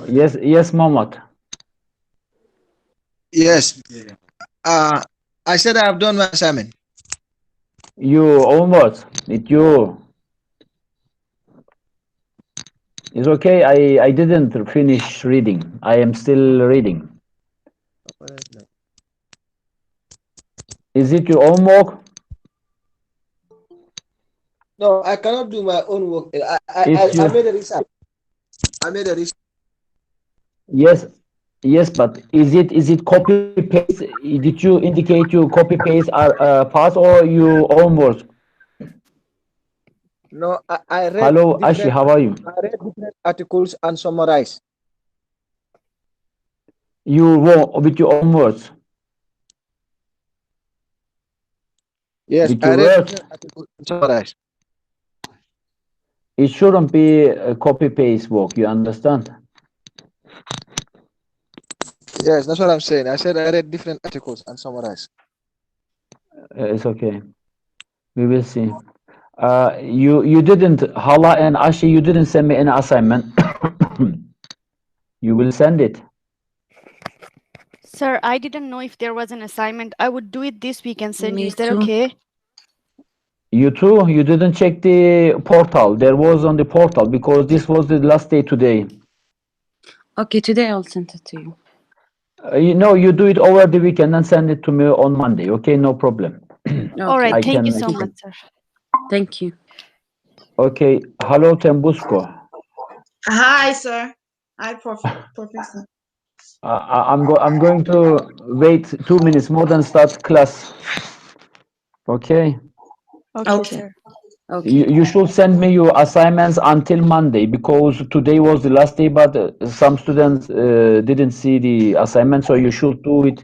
Yes, yes, Mohammed. Yes. I said I have done my assignment. You almost. It you. It's okay. I didn't finish reading. I am still reading. Is it your homework? No, I cannot do my own work. It's I you. made a research. I made a research. Yes, yes, but is it copy paste? Did you indicate you copy paste are parts or you own words? No, I read Hello, Ashi, different. how are you? I read different articles and summarized. You wrote with your own words, Yes, with I your read words. different articles and summarized. It shouldn't be a copy paste work. You understand? Yes, that's what I'm saying. I said I read different articles and summarized. It's okay. We will see. You didn't Hala and Ashi. You didn't send me any assignment. You will send it. Sir, I didn't know if there was an assignment. I would do it this week and send you. Me Is that too. okay? You too. You didn't check the portal. There was on the portal because this was the last day today. Okay, today I'll send it to you. You do it over the weekend and send it to me on Monday. Okay, no problem. All right. Okay, I Thank you can so make much, it. sir. thank you. Okay. Hello, Tembusco. Hi, sir. Hi, Professor. I'm going to wait 2 minutes more than start class. Okay. Okay, Okay. sir. You, Okay. you should send me your assignments until Monday because today was the last day, but some students didn't see the assignment, so you should do it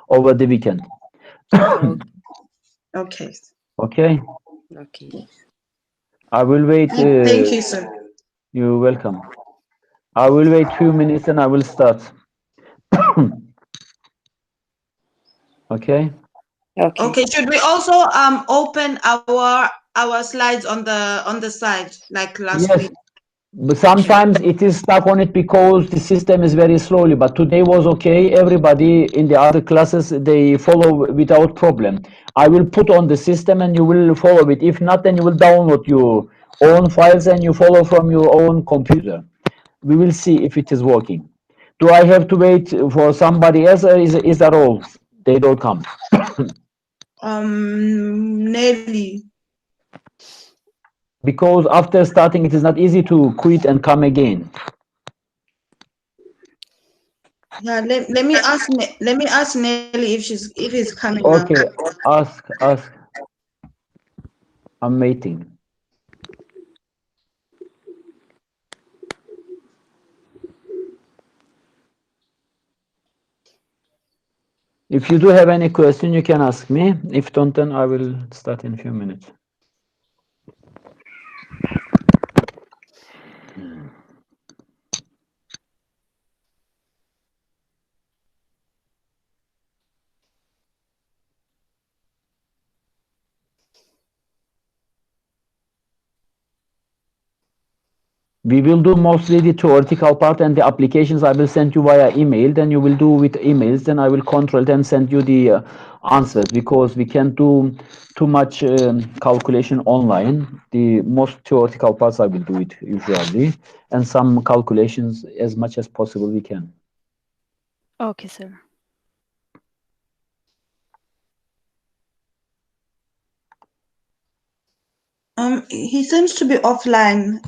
over the weekend. Oh, Okay. Okay. okay. I will wait. Thank you, sir. You're welcome. I will wait few minutes and I will start. Okay. Okay. Okay. Should we also open our slides on the side like last Yes, week? but Okay. sometimes it is stuck on it because the system is very slowly. But today was okay. Everybody in the other classes they follow without problem. I will put on the system and you will follow it. If not, then you will download your own files and you follow from your own computer. We will see if it is working. Do I have to wait for somebody else or is that all? They don't come. Nelly. Because after starting, it is not easy to quit and come again. Yeah. Let me ask Nelly if he's coming now. Okay, ask. I'm waiting. If you do have any question, you can ask me. If don't, then I will start in a few minutes. We will do mostly the theoretical part and the applications I will send you via email. Then you will do with emails. Then I will control it and send you the answers because we can't do too much calculation online. The most theoretical parts I will do it usually, and some calculations as much as possible we can. Okay, sir. He seems to be offline.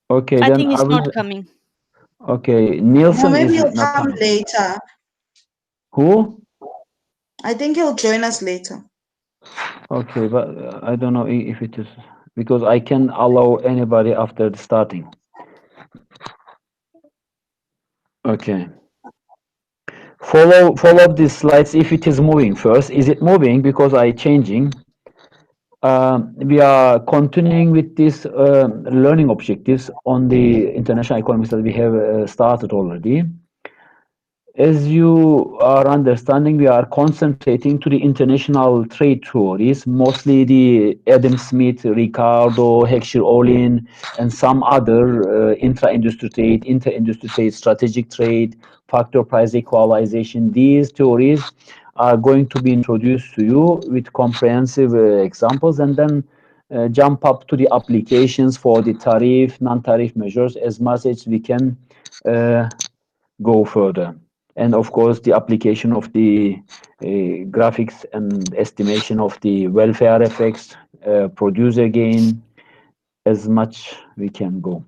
Okay, I then think I it's not will. coming. Okay, Or Nielsen maybe is he'll not come coming. later. Who? I think he'll join us later. Okay, but I don't know if it is because I can allow anybody after the starting. Okay. Follow these slides if it is moving first. Is it moving? Because I changing. We are continuing with this learning objectives on the international economics that we have started already. As you are understanding, we are concentrating to the international trade theories, mostly the Adam Smith, Ricardo, Heckscher Olin, and some other intra-industry trade, inter-industry trade, strategic trade, factor price equalization. These theories are going to be introduced to you with comprehensive examples, and then jump up to the applications for the tariff, non-tariff measures as much as we can go further. And of course, the application of the graphics and estimation of the welfare effects, producer gain, as much we can go.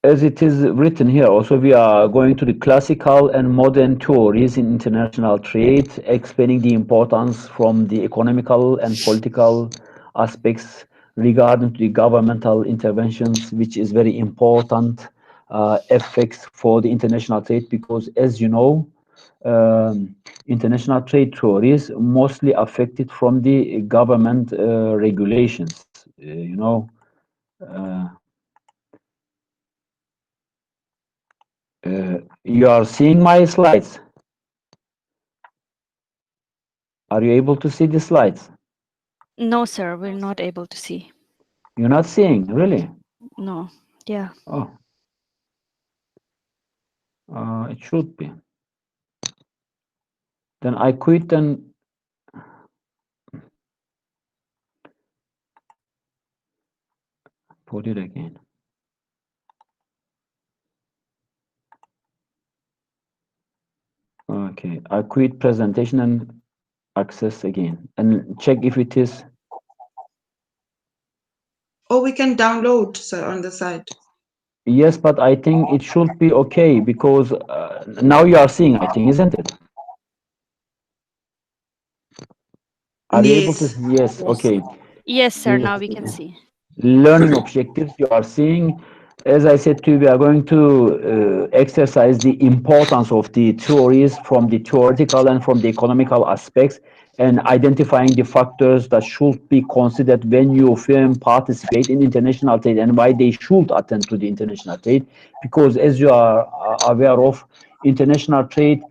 As it is written here, also we are going to the classical and modern theories in international trade, explaining the importance from the economical and political aspects regarding to the governmental interventions, which is very important effects for the international trade, because as you know, international trade theories mostly affected from the government regulations, you know. You are seeing my slides. Are you able to see the slides? No, sir, we're not able to see. You're not seeing, really? No. Yeah. Oh, it should be. Then I quit and put it again. Okay, I quit presentation and access again and check if it is. Or we can download, sir, on the side. Yes, but I think it should be okay because now you are seeing, I think, isn't it? Are you able to? Yes. Yes, Yes. okay. Yes, sir, now we can see. Learning objectives you are seeing. As I said to you, we are going to exercise the importance of the theories from the theoretical and from the economical aspects, and identifying the factors that should be considered when you firm participate in international trade and why they should attend to the international trade. Because as you are aware of, international trade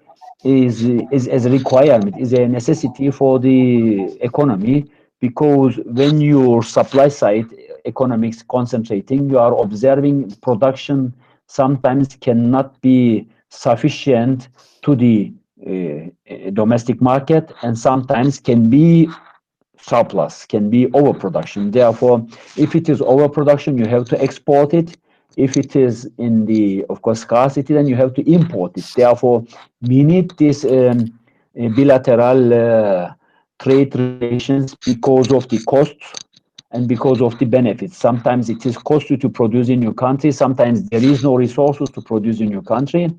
is a requirement, is a necessity for the economy, because when your supply side economics concentrating, you are observing production sometimes cannot be sufficient to the domestic market, and sometimes can be surplus, can be overproduction. Therefore, if it is overproduction, you have to export it. If it is in the, of course, scarcity, then you have to import it. Therefore, we need this bilateral trade relations because of the costs and because of the benefits. Sometimes it is costly to produce in your country. Sometimes there is no resources to produce in your country.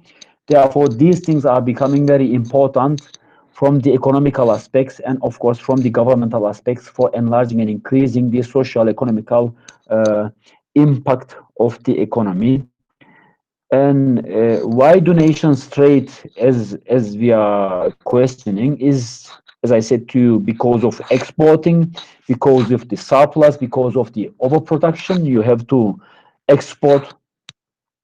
Therefore, these things are becoming very important from the economical aspects and, of course, from the governmental aspects for enlarging and increasing the social economical impact of the economy. And why do nations trade, as we are questioning, is, as I said to you, because of exporting, because of the surplus, because of the overproduction. You have to export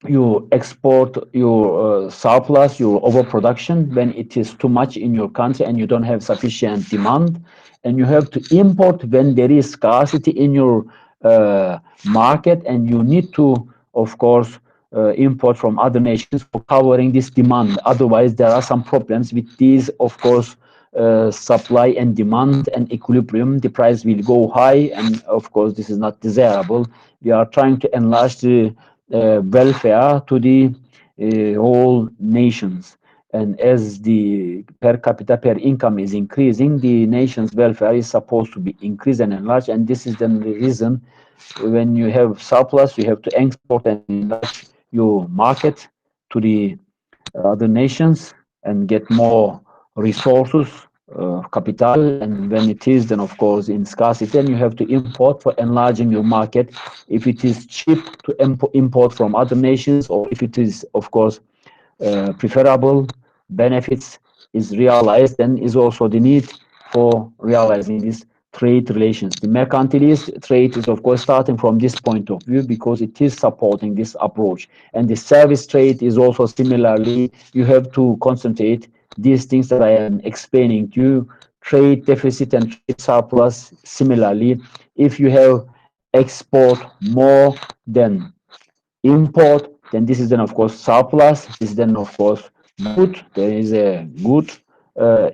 your surplus, your overproduction, when it is too much in your country and you don't have sufficient demand, and you have to import when there is scarcity in your market, and you need to, of course, import from other nations for covering this demand. Otherwise, there are some problems with these, of course, supply and demand and equilibrium. The price will go high, and of course, this is not desirable. We are trying to enlarge the welfare to the whole nations. And as the per capita per income is increasing, the nation's welfare is supposed to be increased and enlarged. And this is the reason, when you have surplus, you have to export and enlarge your market to the other nations and get more resources, capital. And when it is then, of course, in scarcity, then you have to import for enlarging your market. If it is cheap to import from other nations, or if it is, of course, preferable benefits is realized, then is also the need for realizing this trade relations. The mercantilist trade is, of course, starting from this point of view because it is supporting this approach. And the service trade is also similarly, you have to concentrate these things that I am explaining to you. Trade deficit and trade surplus, similarly, if you have export more than import, then this is then of course surplus. This is then of course good. There is a good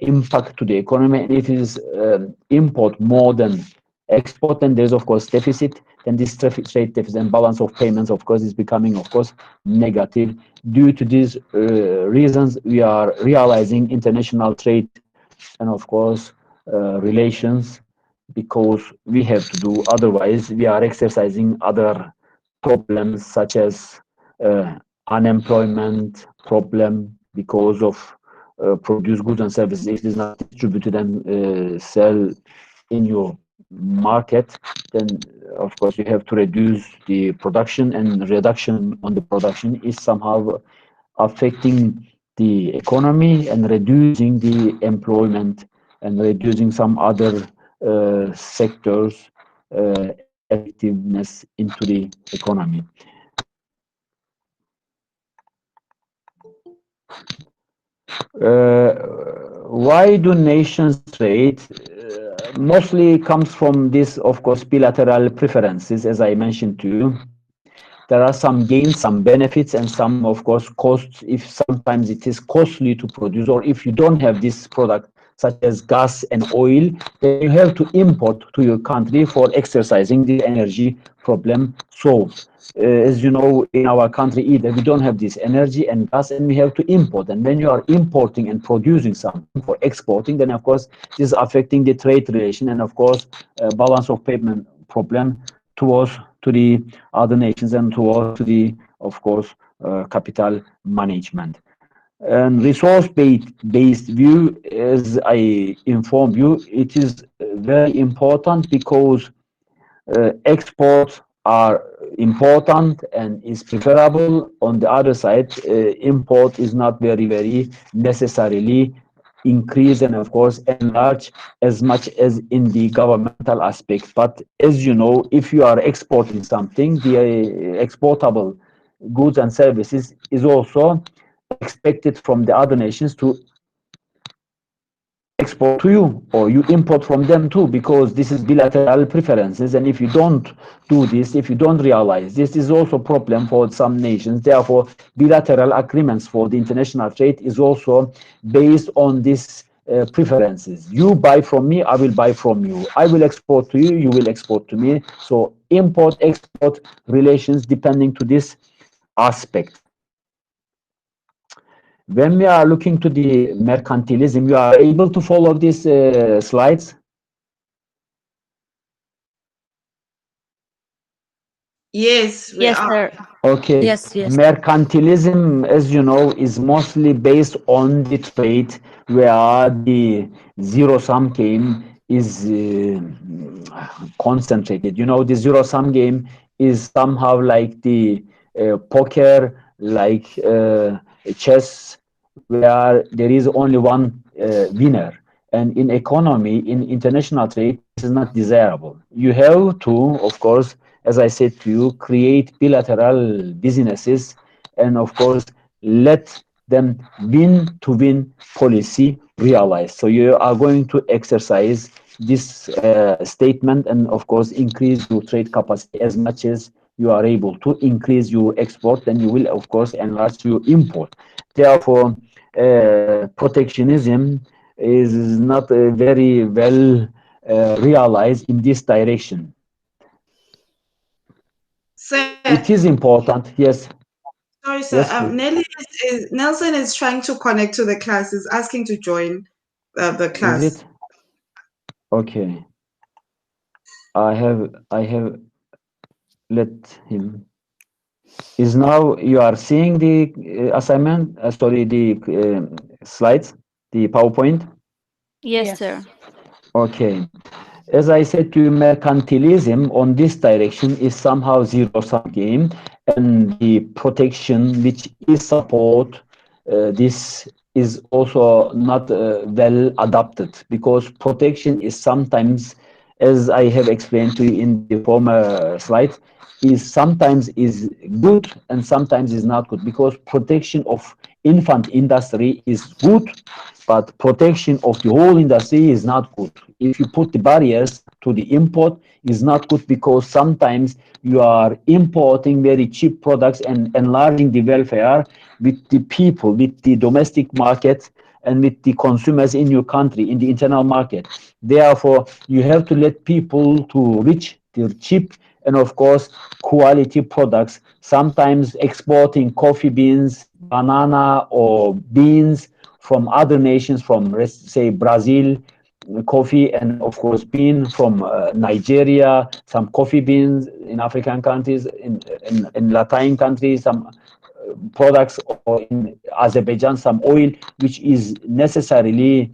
impact to the economy. And if it is import more than export, then there's of course deficit. Then this trade deficit and balance of payments of course is becoming of course negative. Due to these reasons, we are realizing international trade and of course relations, because we have to do, otherwise we are exercising other problems such as unemployment problem because of produce goods and services. If it is not distributed and sell in your market, then of course you have to reduce the production, and reduction on the production is somehow affecting the economy and reducing the employment and reducing some other sectors effectiveness into the economy. Why do nations trade? Mostly comes from this, of course, bilateral preferences, as I mentioned to you. There are some gains, some benefits, and some, of course, costs. If sometimes it is costly to produce, or if you don't have this product, such as gas and oil, then you have to import to your country for exercising the energy problem solved. As you know, in our country, either we don't have this energy and gas, and we have to import. And when you are importing and producing something for exporting, then of course this is affecting the trade relation and of course balance of payment problem towards to the other nations and towards to the, of course, capital management. And resource-based view, as I informed you, it is very important because exports are important and is preferable. On the other side, import is not very necessarily increase and of course enlarge as much as in the governmental aspect. But as you know, if you are exporting something, the exportable goods and services is also expected from the other nations to export to you, or you import from them too, because this is bilateral preferences. And if you don't do this, if you don't realize this, is also a problem for some nations. Therefore, bilateral agreements for the international trade is also based on these preferences. You buy from me, I will buy from you. I will export to you, you will export to me. So import-export relations depending to this aspect. When we are looking to the mercantilism, you are able to follow these slides? Yes, we Yes, are. sir. Okay. Yes, yes. Mercantilism, as you know, is mostly based on the trade, where the zero-sum game is concentrated. You know, the zero-sum game is somehow like the poker, like chess, where there is only one winner. And in economy, in international trade, this is not desirable. You have to, of course, as I said to you, create bilateral businesses and, of course, let them win-to-win policy realize. So you are going to exercise this statement and, of course, increase your trade capacity as much as you are able to increase your export, then you will, of course, enlarge your import. Therefore, protectionism is not very well realized in this direction. Sir, It is important, yes. sorry, sir. Yes, please. Nelson is trying to connect to the class. Is asking to join the Is class. it? Okay. I have let him. Is now you are seeing the assignment, sorry, the slides, the PowerPoint? Yes, sir. Okay. As I said to you, mercantilism on this direction is somehow zero-sum game, and the protection which is support, this is also not well adapted, because protection is sometimes as I have explained to you in the former slide, is sometimes is good and sometimes is not good, because protection of infant industry is good, but protection of the whole industry is not good. If you put the barriers to the import, is not good, because sometimes you are importing very cheap products and enlarging the welfare with the people, with the domestic market, and with the consumers in your country, in the internal market. Therefore, you have to let people to reach the cheap and of course quality products. Sometimes exporting coffee beans, banana or beans from other nations, from let's say Brazil, coffee, and of course bean from Nigeria, some coffee beans in African countries, in Latin countries, some products, or in Azerbaijan some oil, which is necessarily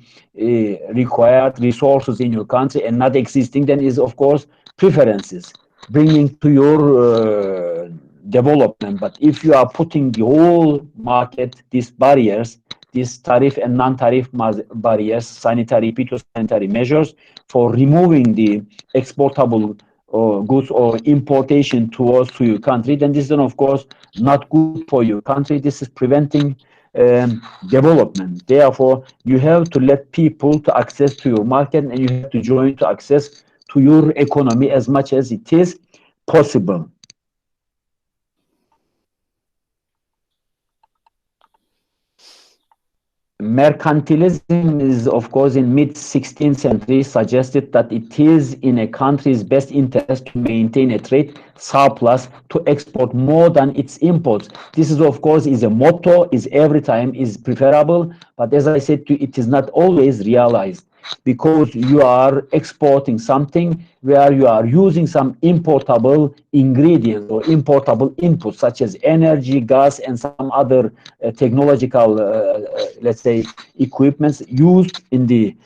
required resources in your country and not existing, then is of course preferences bringing to your development. But if you are putting the whole market, these barriers, these tariff and non-tariff barriers, sanitary, phytosanitary measures for removing the exportable goods or importation towards to your country, then this is then of course not good for your country. This is preventing development. Therefore, you have to let people to access to your market, and you have to join to access to your economy as much as it is possible. Mercantilism is, of course, in mid-16th century suggested that it is in a country's best interest to maintain a trade surplus, to export more than its imports. This is, of course, is a motto, is every time is preferable, but as I said to you, it is not always realized, because you are exporting something where you are using some importable ingredients or importable inputs such as energy, gas, and some other technological, let's say, equipments used in the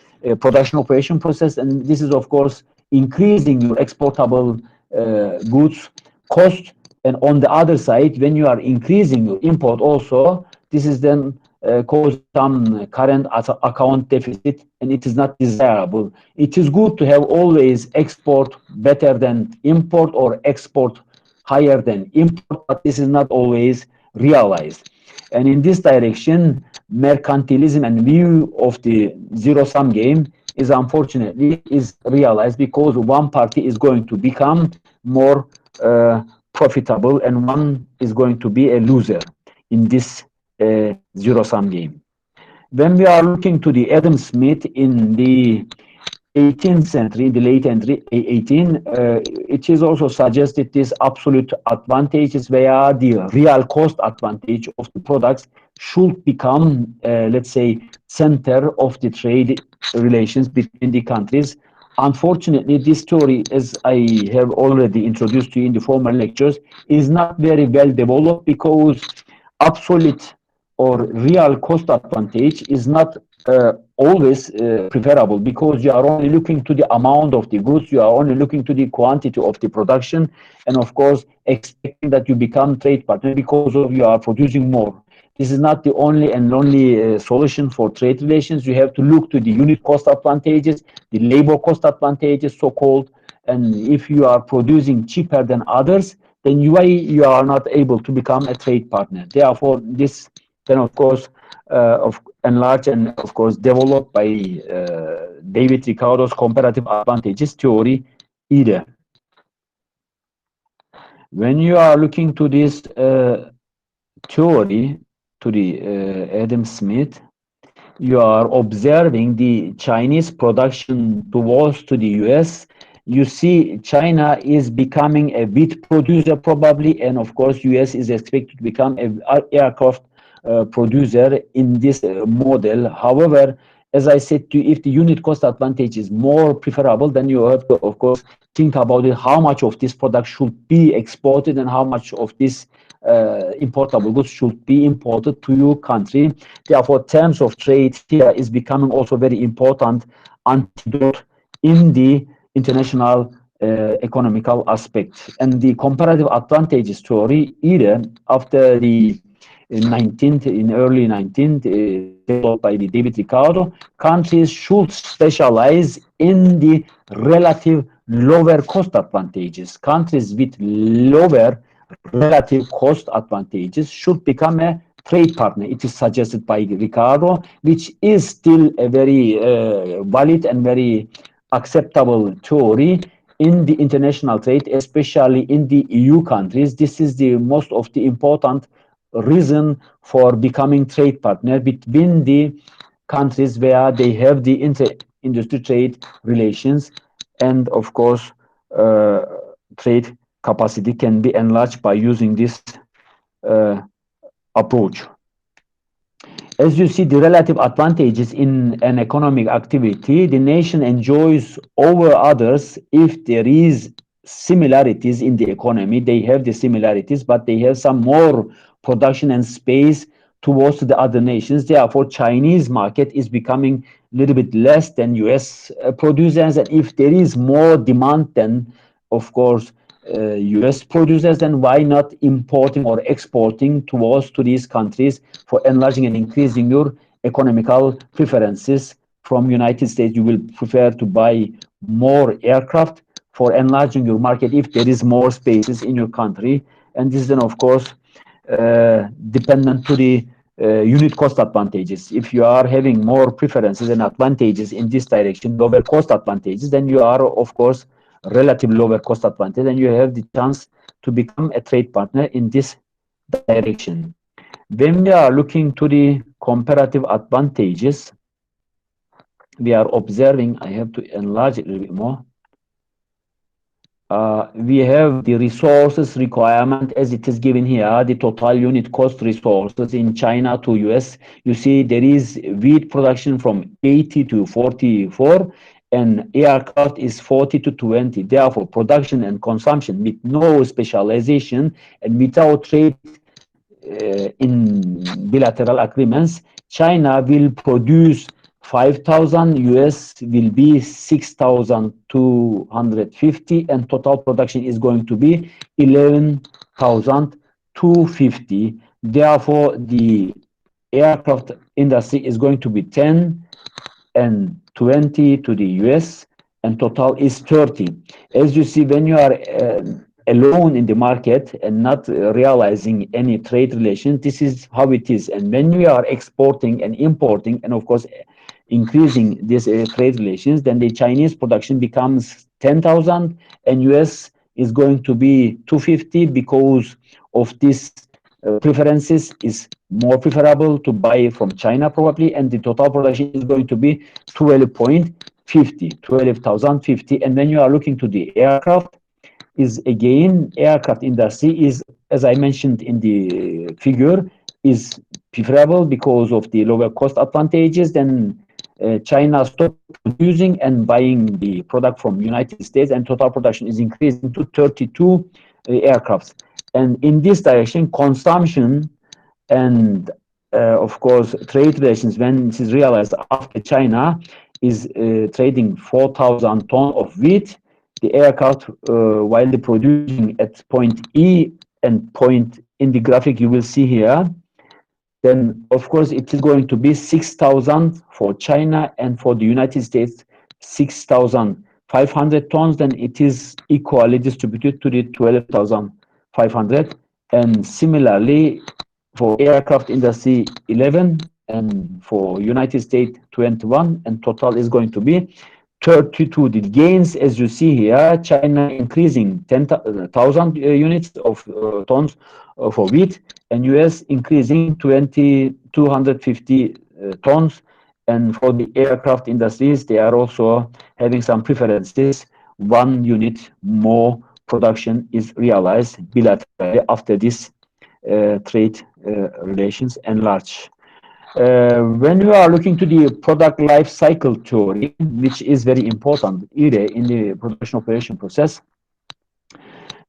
production operation process. And this is, of course, increasing your exportable goods cost. And on the other side, when you are increasing your import also, this is then cause some current account deficit, and it is not desirable. It is good to have always export better than import, or export higher than import, but this is not always realized. And in this direction, mercantilism and view of the zero-sum game is unfortunately is realized, because one party is going to become more profitable and one is going to be a loser in this zero-sum game. When we are looking to the Adam Smith in the 18th century, the late 18, it is also suggested this absolute advantages, where the real cost advantage of the products should become, let's say, center of the trade relations between the countries. Unfortunately, this story, as I have already introduced to you in the former lectures, is not very well developed, because absolute or real cost advantage is not always preferable, because you are only looking to the amount of the goods, you are only looking to the quantity of the production, and of course expecting that you become trade partner because of you are producing more. This is not the only and only solution for trade relations. You have to look to the unit cost advantages, the labor cost advantages, so-called, and if you are producing cheaper than others, then you are not able to become a trade partner. Therefore, this then of course enlarged and of course developed by David Ricardo's comparative advantages theory either. When you are looking to this theory, to the Adam Smith, you are observing the Chinese production towards to the US. You see China is becoming a wheat producer probably, and of course US is expected to become an aircraft producer in this model. However, as I said to you, if the unit cost advantage is more preferable, then you have to, of course, think about it, how much of this product should be exported and how much of this importable goods should be imported to your country. Therefore, terms of trade here is becoming also very important antidote in the international economical aspect. And the comparative advantages story, either after the early 19th, developed by the David Ricardo, countries should specialize in the relative lower cost advantages. Countries with lower relative cost advantages should become a trade partner. It is suggested by Ricardo, which is still a very valid and very acceptable theory in the international trade, especially in the EU countries. This is the most of the important reason for becoming trade partner between the countries where they have the inter-industry trade relations, and of course trade capacity can be enlarged by using this approach. As you see the relative advantages in an economic activity, the nation enjoys over others if there is similarities in the economy. They have the similarities, but they have some more production and space towards the other nations. Therefore, Chinese market is becoming a little bit less than US producers. And if there is more demand than, of course, US producers, then why not importing or exporting towards to these countries for enlarging and increasing your economical preferences? From United States, you will prefer to buy more aircraft for enlarging your market if there is more spaces in your country. And this is then, of course, dependent to the unit cost advantages. If you are having more preferences and advantages in this direction, lower cost advantages, then you are, of course, relative lower cost advantage, and you have the chance to become a trade partner in this direction. When we are looking to the comparative advantages, we are observing, I have to enlarge it a little bit more. We have the resources requirement as it is given here, the total unit cost resources in China to US. You see there is wheat production from 80 to 44, and aircraft is 40 to 20. Therefore, production and consumption with no specialization and without trade in bilateral agreements, China will produce 5,000, US will be 6,250, and total production is going to be 11,250. Therefore, the aircraft industry is going to be 10 and 20 to the US, and total is 30. As you see, when you are alone in the market and not realizing any trade relations, this is how it is. And when we are exporting and importing, and of course increasing these trade relations, then the Chinese production becomes 10,000 and US is going to be 250 because of this preferences is more preferable to buy from China probably, and the total production is going to be 12,050. And when you are looking to the aircraft, is again aircraft industry is, as I mentioned in the figure, is preferable because of the lower cost advantages. Then China stopped producing and buying the product from United States, and total production is increasing to 32 aircrafts. And in this direction, consumption and of course trade relations, when it is realized after China is trading 4,000 tons of wheat, the aircraft while the producing at point E and point in the graphic you will see here, then of course it is going to be 6,000 for China, and for the United States 6,500 tons. Then it is equally distributed to the 12,500, and similarly for aircraft industry 11, and for United States 21, and total is going to be 32. The gains, as you see here, China increasing 10,000 units of tons for wheat, and US increasing 250 tons. And for the aircraft industries, they are also having some preferences. 1 unit more production is realized bilaterally after this trade relations enlarge. When we are looking to the product life cycle theory, which is very important in the production operation process,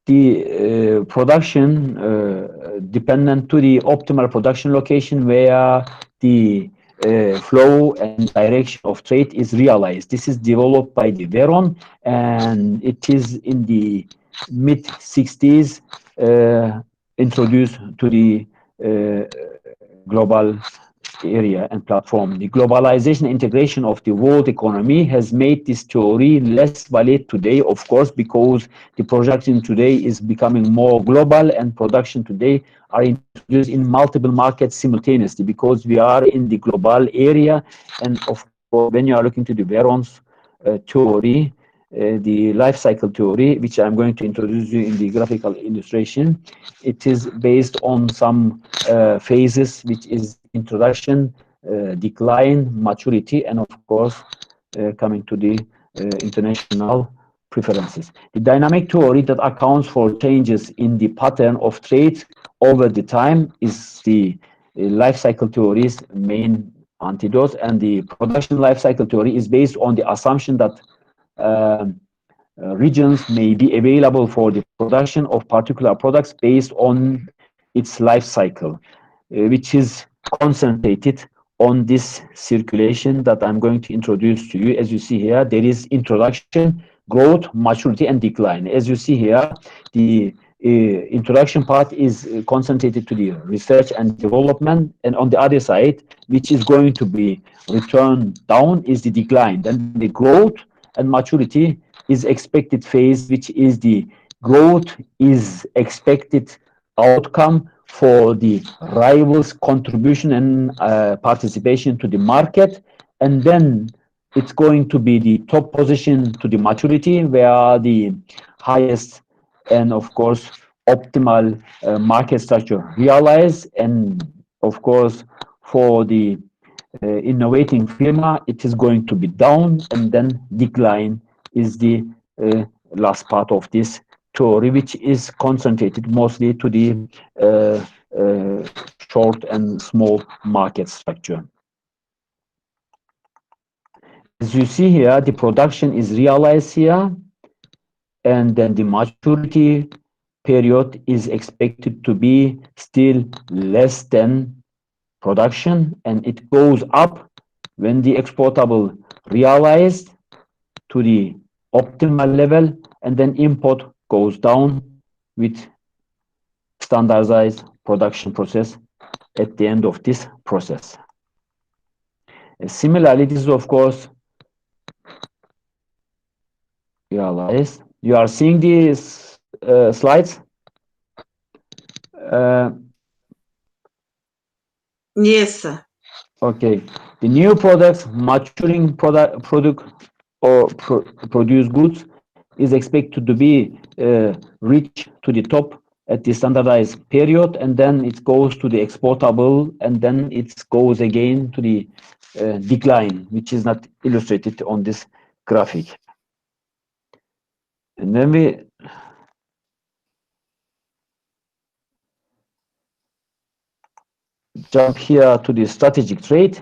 the production dependent to the optimal production location where the flow and direction of trade is realized. This is developed by the Veron, and it is in the mid-60s introduced to the global area and platform. The globalization integration of the world economy has made this theory less valid today, of course, because the production today is becoming more global and production today are introduced in multiple markets simultaneously because we are in the global area. And of course, when you are looking to the Veron's theory, the life cycle theory, which I'm going to introduce you in the graphical illustration, it is based on some phases, which is introduction, decline, maturity, and of course, coming to the international preferences. The dynamic theory that accounts for changes in the pattern of trade over the time is the life cycle theory's main antidote, and the production life cycle theory is based on the assumption that regions may be available for the production of particular products based on its life cycle, which is concentrated on this circulation that I'm going to introduce to you. As you see here, there is introduction, growth, maturity, and decline. As you see here, the introduction part is concentrated to the research and development, and on the other side, which is going to be returned down, is the decline. Then the growth and maturity is expected phase, which is the growth is expected outcome for the rivals contribution and participation to the market, and then it's going to be the top position to the maturity where the highest and of course optimal market structure realize, and of course for the innovating firma it is going to be down, and then decline is the last part of this theory, which is concentrated mostly to the uh, uh, short and small market structure. As you see here, the production is realized here, and then the maturity period is expected to be still less than production, and it goes up when the exportable realized to the optimal level, and then import goes down with standardized production process at the end of this process. Similarly, this is of course realized. You are seeing these slides. Yes, sir. Okay, the new products, maturing product or produce goods is expected to be reach to the top at the standardized period, and then it goes to the exportable, and then it goes again to the decline, which is not illustrated on this graphic. And then we jump here to the strategic trade.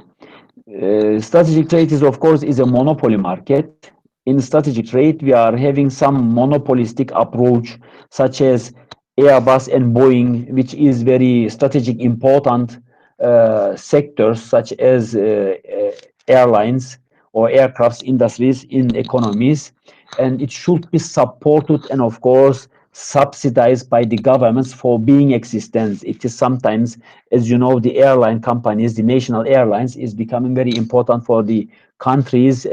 Strategic trade is, of course, is a monopoly market. In strategic trade, we are having some monopolistic approach, such as Airbus and Boeing, which is very strategic important sectors, such as airlines or aircraft industries in economies, and it should be supported and, of course, subsidized by the governments for being existence. It is sometimes, as you know, the airline companies, the national airlines, is becoming very important for the country's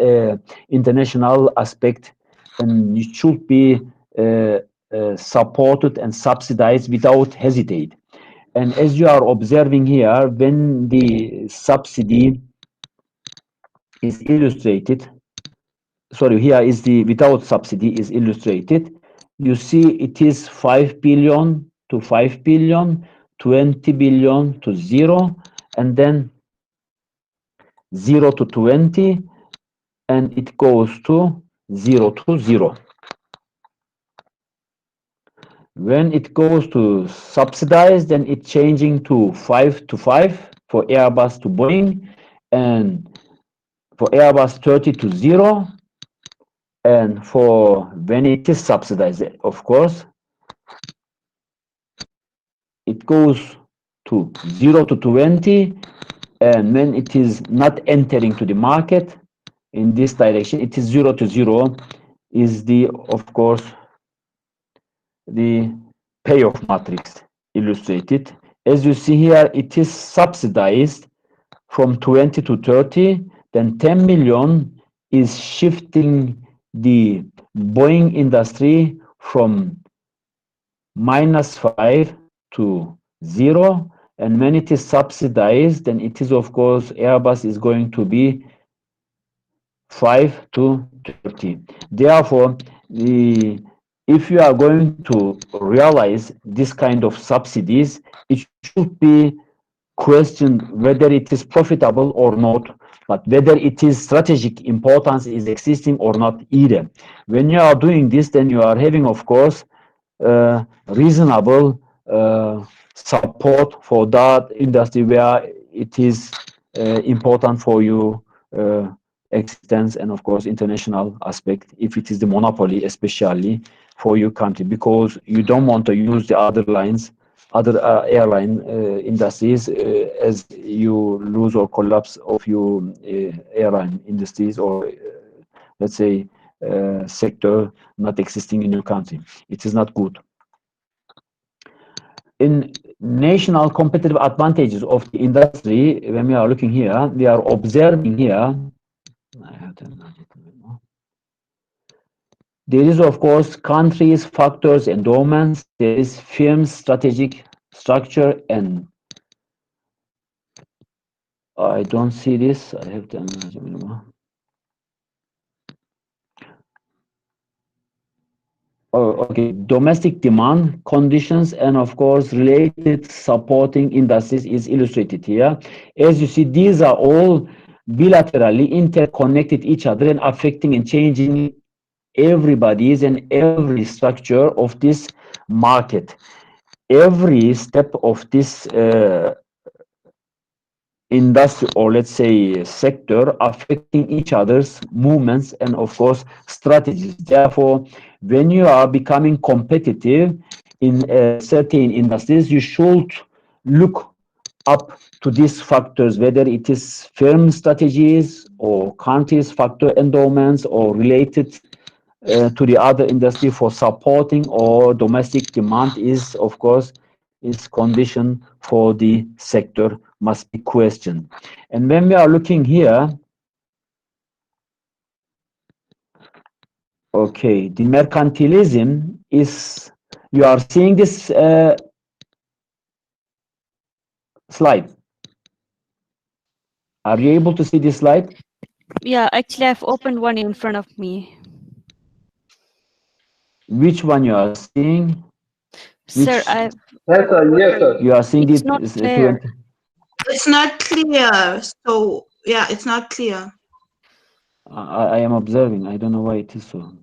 international aspect, and it should be supported and subsidized without hesitate. And as you are observing here, when the subsidy is illustrated, sorry, here is the without subsidy is illustrated. You see it is 5 billion to 5 billion, 20 billion to 0, and then 0 to 20, and it goes to 0 to 0. When it goes to subsidized, then it's changing to 5 to 5 for Airbus to Boeing, and for Airbus 30 to 0, and for when it is subsidized, of course, it goes to 0 to 20, and when it is not entering to the market in this direction, it is 0 to 0 is the, of course, the payoff matrix illustrated. As you see here, it is subsidized from 20 to 30, then 10 million is shifting the Boeing industry from -5 to 0. And when it is subsidized, then it is, of course, Airbus is going to be 5 to 30. Therefore, if you are going to realize this kind of subsidies, it should be questioned whether it is profitable or not, but whether it is strategic importance is existing or not either. When you are doing this, then you are having, of course, reasonable support for that industry where it is important for you existence and of course international aspect, if it is the monopoly especially for your country, because you don't want to use the other lines, other airline industries as you lose or collapse of your airline industries or let's say sector not existing in your country. It is not good. In national competitive advantages of the industry, when we are looking here, we are observing here, there is, of course, countries, factors, endowments, there is firm's strategic structure, and I don't see this. I have to. Oh, okay. Domestic demand conditions and of course related supporting industries is illustrated here. As you see, these are all bilaterally interconnected each other and affecting and changing everybody's and every structure of this market. Every step of this industry or let's say sector affecting each other's movements and of course strategies. Therefore, when you are becoming competitive in certain industries, you should look up to these factors, whether it is firm strategies or countries factor endowments or related to the other industry for supporting or domestic demand is of course is condition for the sector must be questioned. And when we are looking here, okay, the mercantilism is, you are seeing this slide. Are you able to see this slide? Yeah, actually, I've opened one in front of me. Which one you are seeing? Sir, Which I Yes, sir. Yes, sir. you are seeing it's it not is, clear. 20. It's not clear. So yeah, it's not clear. I am observing. I don't know why it is so.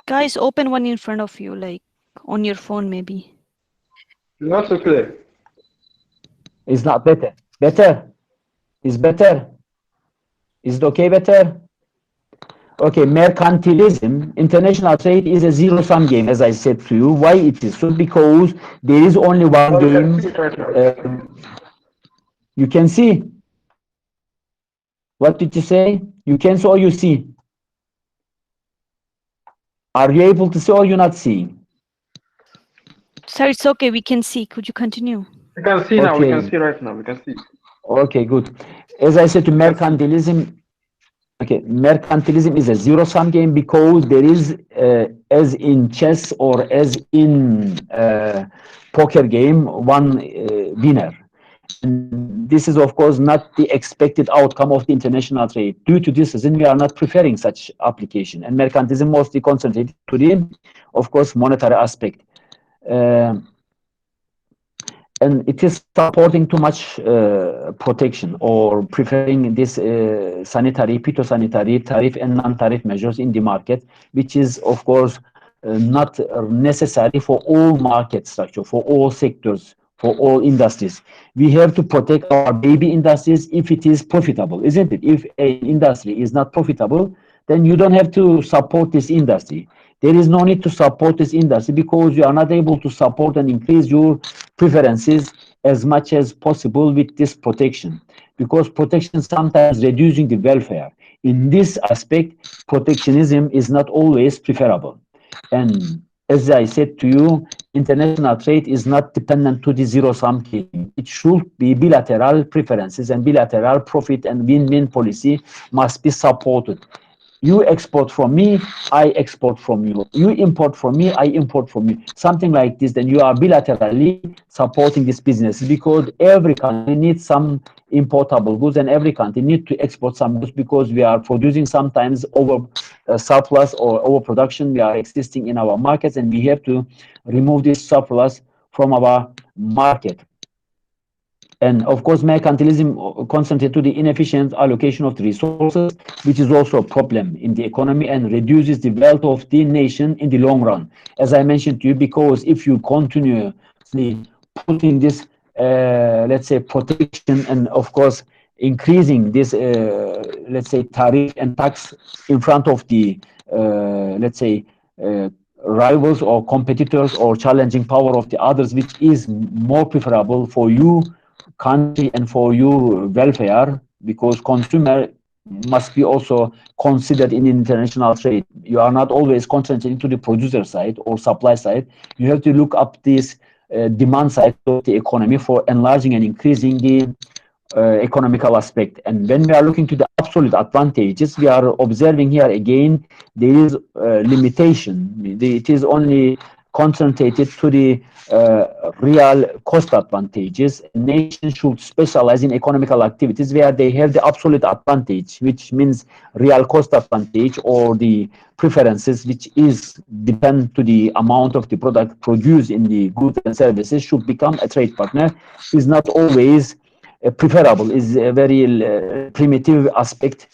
Guys, open one in front of you, like on your phone, maybe. Not so clear. It's not better. Better. Is better. Is it okay better? Okay, mercantilism, international trade is a zero-sum game, as I said to you. Why it is so? Because there is only one Oh, we can game. see it right now. You can see. What did you say? You can see or you see? Are you able to see or you're not seeing? Sir, it's okay. We can see. Could you continue? We can see now. We can Okay. see right now. We can see. Okay, good. As I said to mercantilism, okay, mercantilism is a zero-sum game because there is, as in chess or as in poker game, one winner. And this is, of course, not the expected outcome of the international trade. Due to this reason, we are not preferring such application. And mercantilism mostly concentrated to the, of course, monetary aspect. And it is supporting too much protection or preferring this sanitary, phytosanitary, tariff and non-tariff measures in the market, which is, of course, not necessary for all market structure, for all sectors, for all industries. We have to protect our baby industries if it is profitable, isn't it? If an industry is not profitable, then you don't have to support this industry. There is no need to support this industry because you are not able to support and increase your preferences as much as possible with this protection, because protection sometimes reducing the welfare. In this aspect, protectionism is not always preferable. And as I said to you, international trade is not dependent to the zero-sum game. It should be bilateral preferences, and bilateral profit and win-win policy must be supported. You export from me, I export from you. You import from me, I import from you. Something like this, then you are bilaterally supporting this business, because every country needs some importable goods and every country needs to export some goods, because we are producing sometimes over surplus or overproduction. We are existing in our markets and we have to remove this surplus from our market. And of course, mercantilism concentrates to the inefficient allocation of the resources, which is also a problem in the economy and reduces the wealth of the nation in the long run. As I mentioned to you, because if you continuously putting this, let's say, protection and of course increasing this, let's say, tariff and tax in front of the, let's say, rivals or competitors or challenging power of the others, which is more preferable for you country and for your welfare, because consumer must be also considered in international trade. You are not always concentrating to the producer side or supply side. You have to look up this demand side of the economy for enlarging and increasing the economical aspect. And when we are looking to the absolute advantages, we are observing here again there is limitation. It is only concentrated to the real cost advantages. Nations should specialize in economical activities where they have the absolute advantage, which means real cost advantage or the preferences, which is depend to the amount of the product produced in the goods and services, should become a trade partner. Is not always preferable, is a very primitive aspect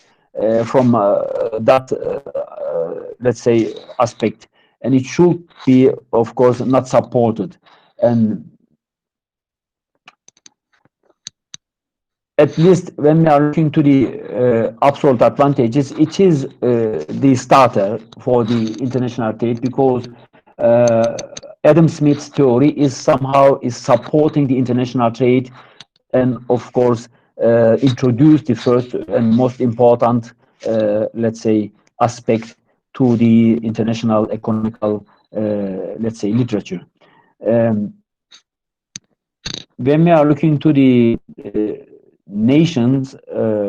from that, let's say, aspect, and it should be, of course, not supported. And at least when we are looking to the absolute advantages, it is the starter for the international trade, because Adam Smith's theory is somehow supporting the international trade, and of course introduce the first and most important, let's say, aspect to the international economical, let's say, literature. When we are looking to the nations'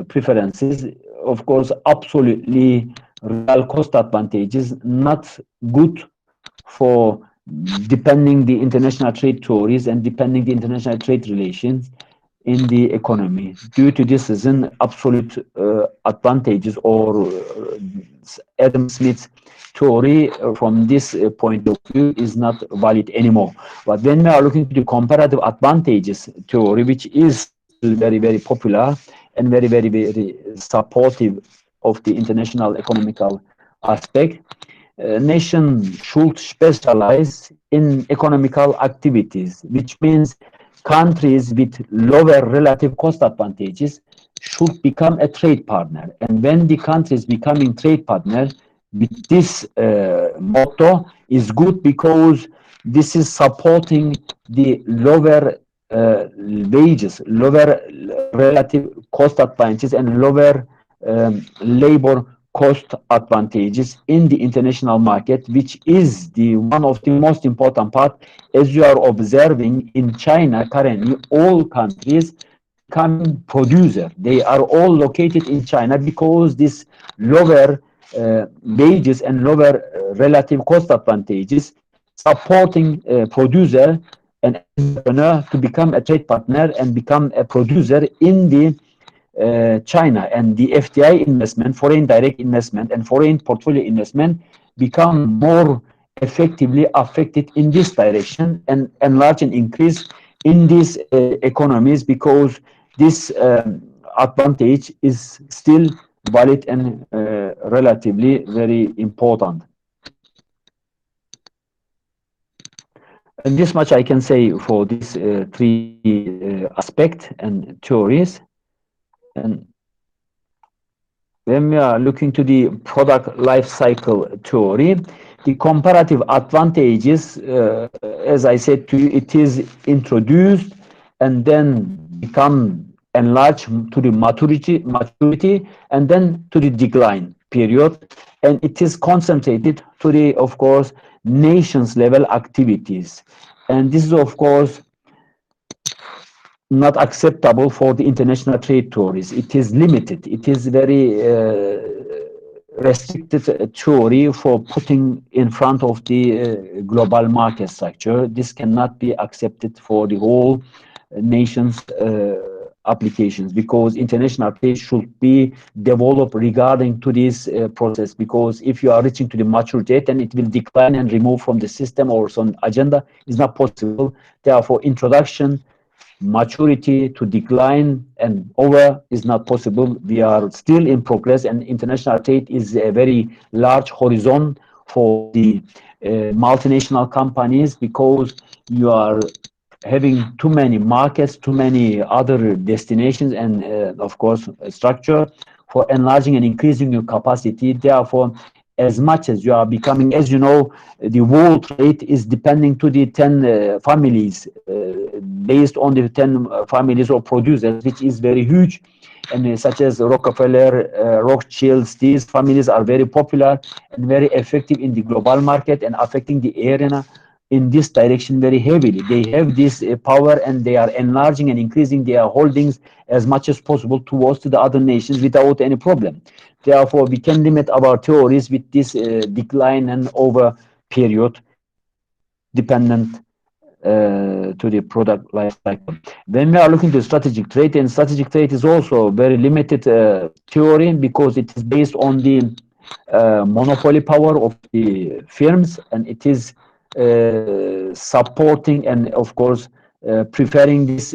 preferences, of course, absolutely real cost advantages, not good for depending the international trade theories and depending the international trade relations in the economy. Due to this reason, absolute advantages or Adam Smith's theory from this point of view is not valid anymore. But when we are looking to the comparative advantages theory, which is very, very popular and very, very, very supportive of the international economical aspect, nation should specialize in economical activities, which means countries with lower relative cost advantages should become a trade partner. And when the countries becoming trade partner with this motto is good, because this is supporting the lower wages, lower relative cost advantages, and lower labor cost advantages in the international market, which is the one of the most important part. As you are observing in China currently, all countries becoming producer. They are all located in China, because this lower wages and lower relative cost advantages supporting producer and entrepreneur to become a trade partner and become a producer in the China. And the FDI investment, foreign direct investment, and foreign portfolio investment become more effectively affected in this direction and enlarge and increase in these economies, because this advantage is still valid and relatively very important. And this much I can say for these three aspects and theories. And when we are looking to the product life cycle theory, the comparative advantages, as I said to you, it is introduced and then become enlarged to the maturity, and then to the decline period. And it is concentrated to the, of course, nations level activities. And this is of course not acceptable for the international trade theories. It is limited. It is very restricted theory for putting in front of the global market structure. This cannot be accepted for the whole nation's applications, because international trade should be developed regarding to this process, because if you are reaching to the maturity, then it will decline and remove from the system or some agenda is not possible. Therefore, introduction, maturity to decline and over is not possible. We are still in progress, and international trade is a very large horizon for the multinational companies, because you are having too many markets, too many other destinations, and of course structure for enlarging and increasing your capacity. Therefore, as much as you are becoming, as you know, the world trade is depending to the 10 families, based on the 10 families of producers, which is very huge, and such as Rockefeller, Rothschilds. These families are very popular and very effective in the global market and affecting the arena in this direction very heavily. They have this power, and they are enlarging and increasing their holdings as much as possible towards to the other nations without any problem. Therefore, we can limit our theories with this decline and over period dependent to the product life cycle. When we are looking to strategic trade, and strategic trade is also very limited theory, because it is based on the monopoly power of the firms, and it is supporting and of course preferring these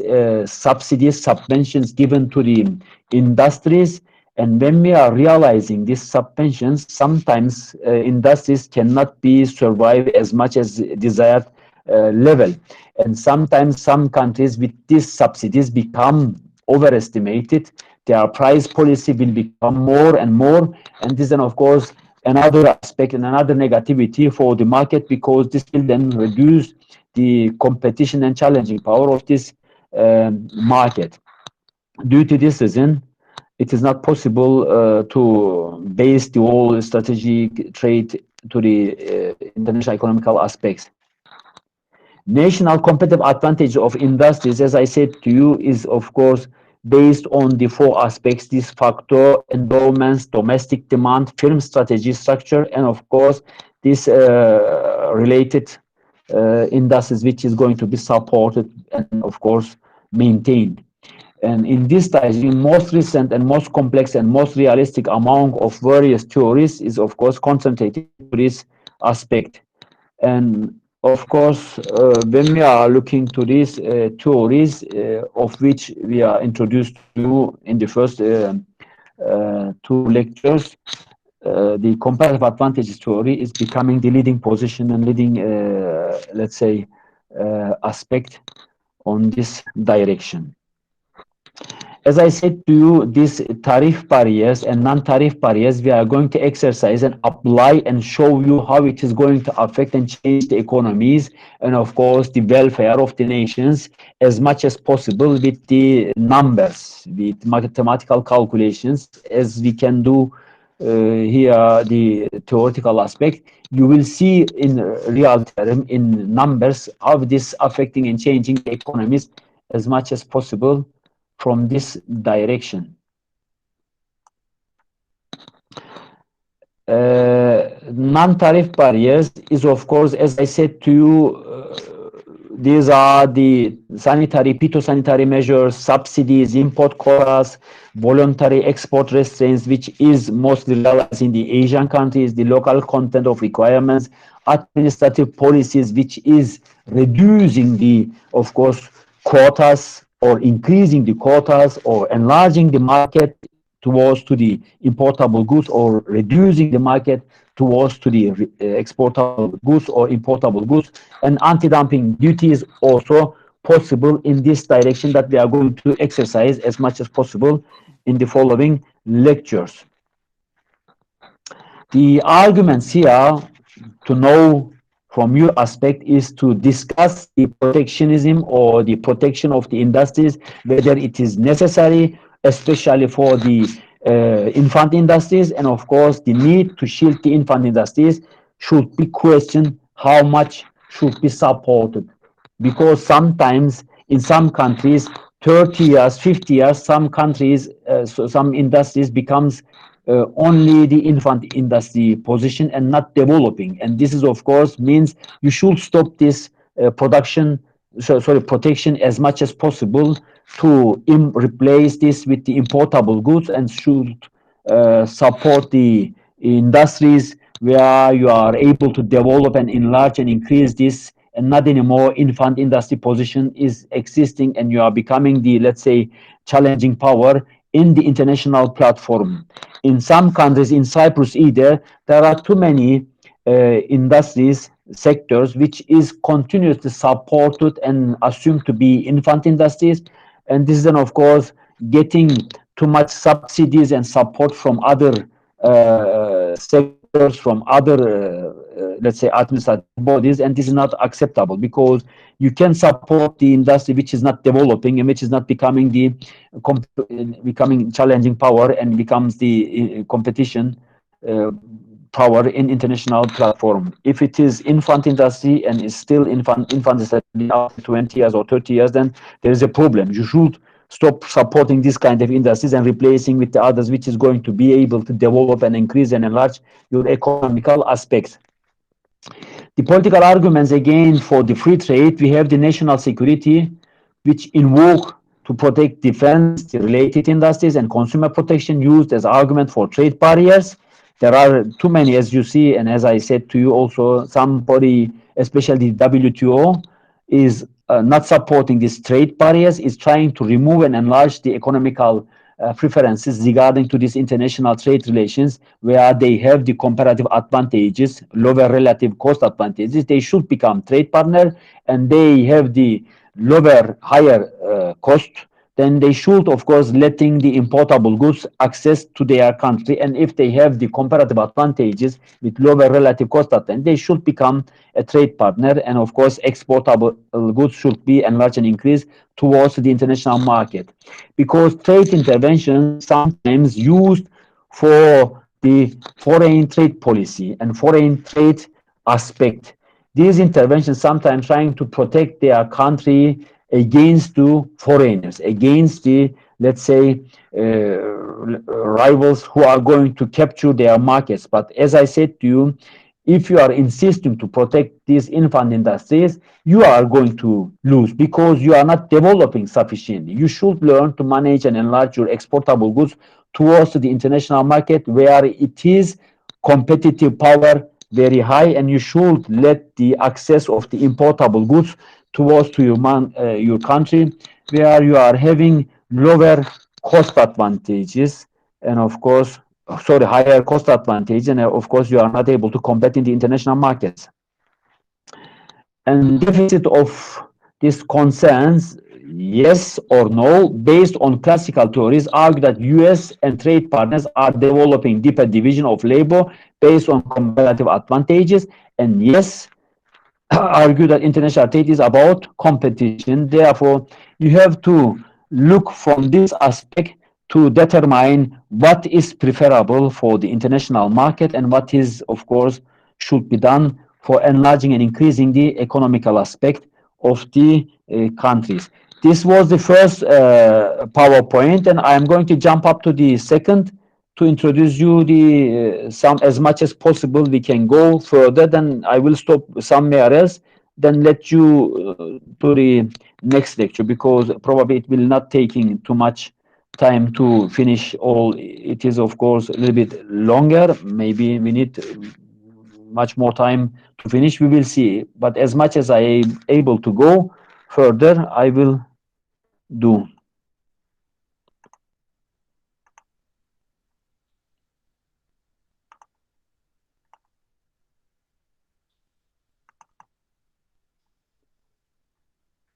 subsidies, subventions given to the industries. And when we are realizing these subventions, sometimes industries cannot be survive as much as desired level, and sometimes some countries with these subsidies become overestimated. Their price policy will become more and more, and this then of course another aspect and another negativity for the market, because this will then reduce the competition and challenging power of this market. Due to this reason, it is not possible to base the whole strategic trade to the international economical aspects. National competitive advantage of industries, as I said to you, is of course based on the four aspects: this factor, endowments, domestic demand, firm strategy structure, and of course this related industries, which is going to be supported and of course maintained. And in this direction, most recent and most complex and most realistic among of various theories is of course concentrated to this aspect. And of course, when we are looking to these theories, of which we are introduced to in the first two lectures, the comparative advantages theory is becoming the leading position and leading, let's say, aspect on this direction. As I said to you, these tariff barriers and non-tariff barriers, we are going to exercise and apply and show you how it is going to affect and change the economies and of course the welfare of the nations as much as possible with the numbers, with mathematical calculations, as we can do here the theoretical aspect. You will see in real term, in numbers, how this affecting and changing the economies as much as possible from this direction. Non-tariff barriers is of course, as I said to you, these are the sanitary, phytosanitary measures, subsidies, import quotas, voluntary export restraints, which is mostly realized in the Asian countries, the local content of requirements, administrative policies, which is reducing the, of course, quotas or increasing the quotas or enlarging the market towards to the importable goods or reducing the market towards to the exportable goods or importable goods. And anti-dumping duties also possible in this direction that we are going to exercise as much as possible in the following lectures. The arguments here to know from your aspect is to discuss the protectionism or the protection of the industries, whether it is necessary, especially for the infant industries, and of course the need to shield the infant industries should be questioned how much should be supported, because sometimes in some countries 30 years, 50 years, some countries, so some industries becomes only the infant industry position and not developing, and this is of course means you should stop this protection as much as possible to replace this with the importable goods, and should support the industries where you are able to develop and enlarge and increase this, and not anymore infant industry position is existing and you are becoming the, let's say, challenging power in the international platform. In some countries, in Cyprus either, there are too many industries, sectors, which is continuously supported and assumed to be infant industries. And this is then, of course, getting too much subsidies and support from other sectors, from other, let's say, administrative bodies, and this is not acceptable, because you can support the industry which is not developing and which is not becoming the becoming challenging power and becomes the competition power in international platform. If it is infant industry and is still infant industry after 20 years or 30 years, then there is a problem. You should stop supporting this kind of industries and replacing with the others, which is going to be able to develop and increase and enlarge your economical aspects. The political arguments again for the free trade, we have the national security, which invoke to protect defense, the related industries, and consumer protection used as argument for trade barriers. There are too many, as you see, and as I said to you also, somebody, especially the WTO, is not supporting these trade barriers, is trying to remove and enlarge the economical preferences regarding to these international trade relations, where they have the comparative advantages, lower relative cost advantages. They should become trade partner, and they have the lower, higher cost. Then they should, of course, letting the importable goods access to their country. And if they have the comparative advantages with lower relative cost, then they should become a trade partner. And of course, exportable goods should be enlarged and increased towards the international market, because trade interventions sometimes used for the foreign trade policy and foreign trade aspect. These interventions sometimes trying to protect their country against the foreigners, against the, let's say, rivals who are going to capture their markets. But as I said to you, if you are insisting to protect these infant industries, you are going to lose, because you are not developing sufficiently. You should learn to manage and enlarge your exportable goods towards the international market, where it is competitive power very high, and you should let the access of the importable goods towards to your country, where you are having lower cost advantages, and of course, sorry, higher cost advantage, and of course you are not able to compete in the international markets. And deficit of these concerns, yes or no, based on classical theories, argue that US and trade partners are developing deeper division of labor based on comparative advantages, and yes, argue that international trade is about competition. Therefore, you have to look from this aspect to determine what is preferable for the international market and what is, of course, should be done for enlarging and increasing the economical aspect of the countries. This was the first PowerPoint, and I'm going to jump up to the second to introduce you the some, as much as possible we can go further. Then I will stop somewhere else, then let you to the next lecture, because probably it will not taking too much time to finish all. It is of course a little bit longer, maybe we need much more time to finish, we will see, but as much as I am able to go further, I will do.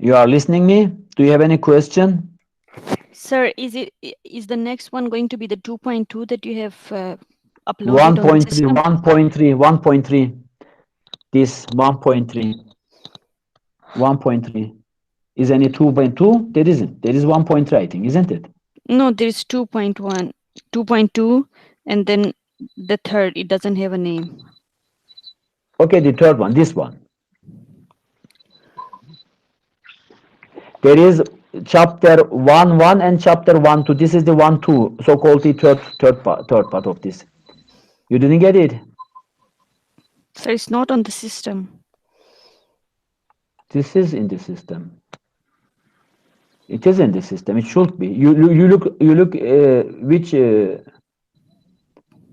You are listening me? Do you have any question? Sir, is the next one going to be the 2.2 that you have uploaded on the system? 1.3, this 1.3. Is any 2.2? There isn't. There is 1.3, I think, isn't it? No, there is 2.1, 2.2, and then the third, it doesn't have a name. Okay, the third one, this one. There is chapter 1.1 and chapter 1.2. This is the 1.2, so-called the third part of this. You didn't get it? So it's not on the system. This is in the system. It is in the system. It should be. You look which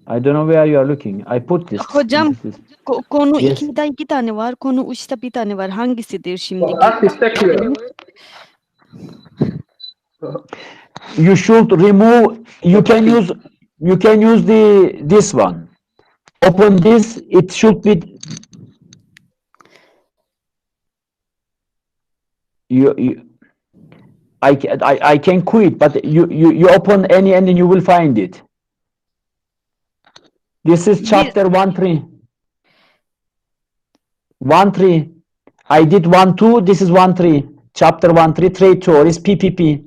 I don't know where you are looking. I put this. Hocam This is- konu Yes. 2'de 2 tane var, konu 3'te 1 tane var. Hangisidir şimdiki? Ask is secular. You should remove. You can use this one. Open this. It should be. I can quit, but you open any and then you will find it. This is chapter 1.3. 1.3. I did 1.2. This is 1.3. Chapter 1.3. Trade tour is PPP.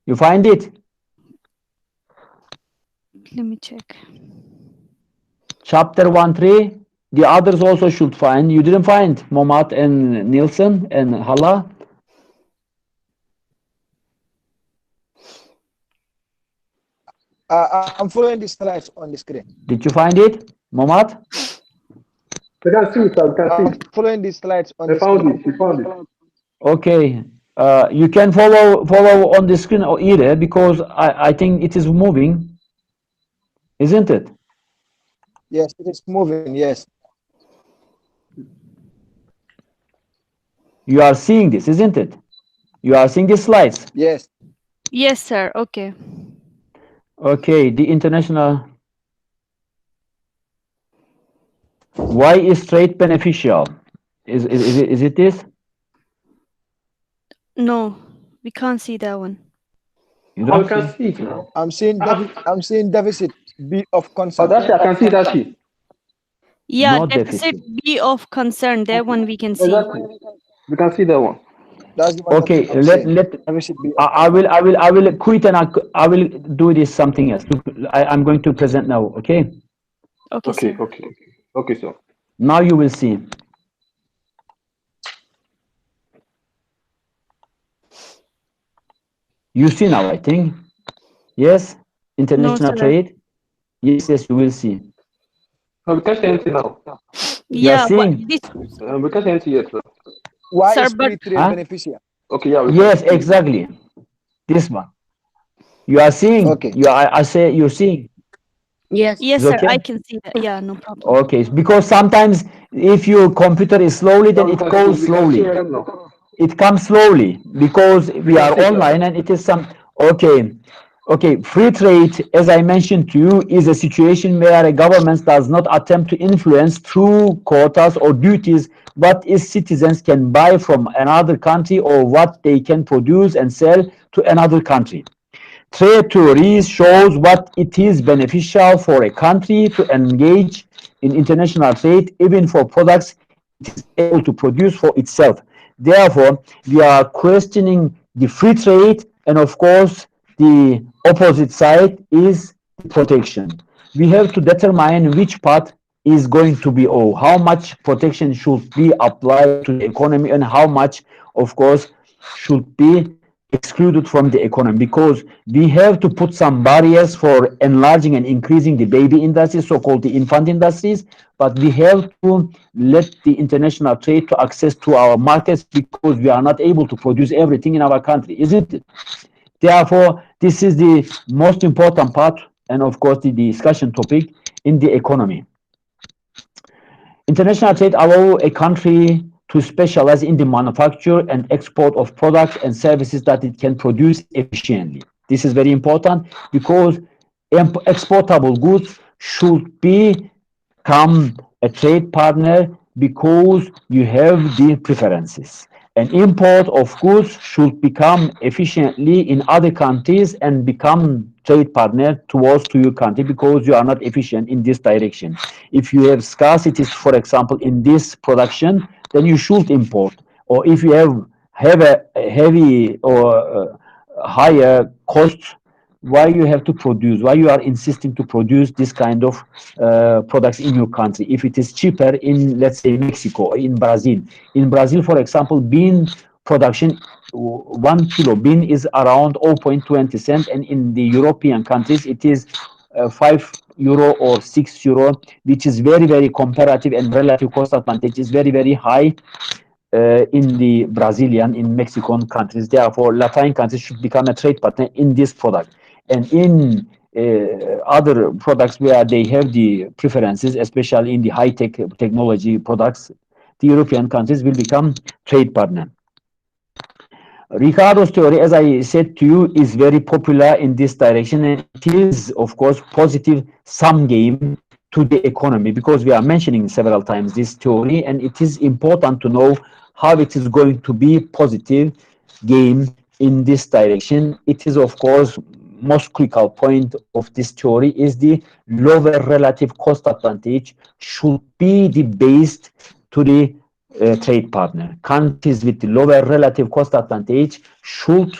You find it? Let me check. Chapter 1.3. The others also should find. You didn't find Momat and Nielsen and Hala? I'm following the slides on the screen. Did you find it, Momat? We can see it, we can I'm see it. following the slides on I the found screen. it, we found it. Okay. You can follow on the screen or either, because I think it is moving, isn't it? Yes, it is moving. Yes. You are seeing this, isn't it? You are seeing the slides. Yes. Yes, sir. Okay. Okay, the international. Why is trade beneficial? Is it this? No, we can't see that one. You I don't can see? see it now. I'm seeing deficit B of Oh, concern. that's it, I can see that sheet. Yeah, No deficit deficit. B of concern. That one we can see. Exactly. We can see that one. That's the one Okay, I'm saying. let Deficit B. I will quit and I will do this something else. I'm going to present now. Okay, Okay, Okay, sir. okay. Okay, sir. now you will see. You see now, I think. Yes, international sir. trade. Yes, you will see. No, we can't see anything now. You are Yeah, but seeing? this, We can't see anything yet, sir. Why sir, is but free trade Huh? beneficial? Okay, yeah, we Yes, can see. exactly. This one. You are seeing. Okay. I say you're seeing. Yes. yes, It's sir, okay? I can see that. Yeah, no problem. Okay, because sometimes if your computer is slowly, then Yeah, it goes we can see slowly. right now. It comes slowly because we can are see, sir. online and it is some. Okay, free trade, as I mentioned to you, is a situation where a government does not attempt to influence through quotas or duties what its citizens can buy from another country or what they can produce and sell to another country. Trade theory shows what it is beneficial for a country to engage in international trade, even for products it is able to produce for itself. Therefore, we are questioning the free trade, and of course, the opposite side is protection. We have to determine which part is going to be, or how much protection should be applied to the economy, and how much, of course, should be excluded from the economy, because we have to put some barriers for enlarging and increasing the baby industry, so-called the infant industries, but we have to let the international trade to access to our markets, because we are not able to produce everything in our country, isn't it? Therefore, this is the most important part, and of course the discussion topic in the economy. International trade allows a country to specialize in the manufacture and export of products and services that it can produce efficiently. This is very important, because exportable goods should become a trade partner, because you have the preferences. An import of goods should become efficiently in other countries and become trade partner towards to your country, because you are not efficient in this direction. If you have scarcities, for example, in this production, then you should import. Or if you have a heavy or higher cost why you have to produce, why you are insisting to produce this kind of products in your country if it is cheaper in, let's say, Mexico or in Brazil. In Brazil, for example, bean production, 1 kilo bean is around 0.20 cent, and in the European countries it is €5 or €6, which is very, very comparative, and relative cost advantage is very, very high in the Brazilian, in Mexican countries. Therefore, Latin countries should become a trade partner in this product. And in other products where they have the preferences, especially in the high-tech technology products, the European countries will become trade partner. Ricardo's theory, as I said to you, is very popular in this direction, and it is, of course, positive sum game to the economy, because we are mentioning several times this theory, and it is important to know how it is going to be positive game in this direction. It is, of course, most critical point of this theory is the lower relative cost advantage should be the base to the trade partner. Countries with the lower relative cost advantage should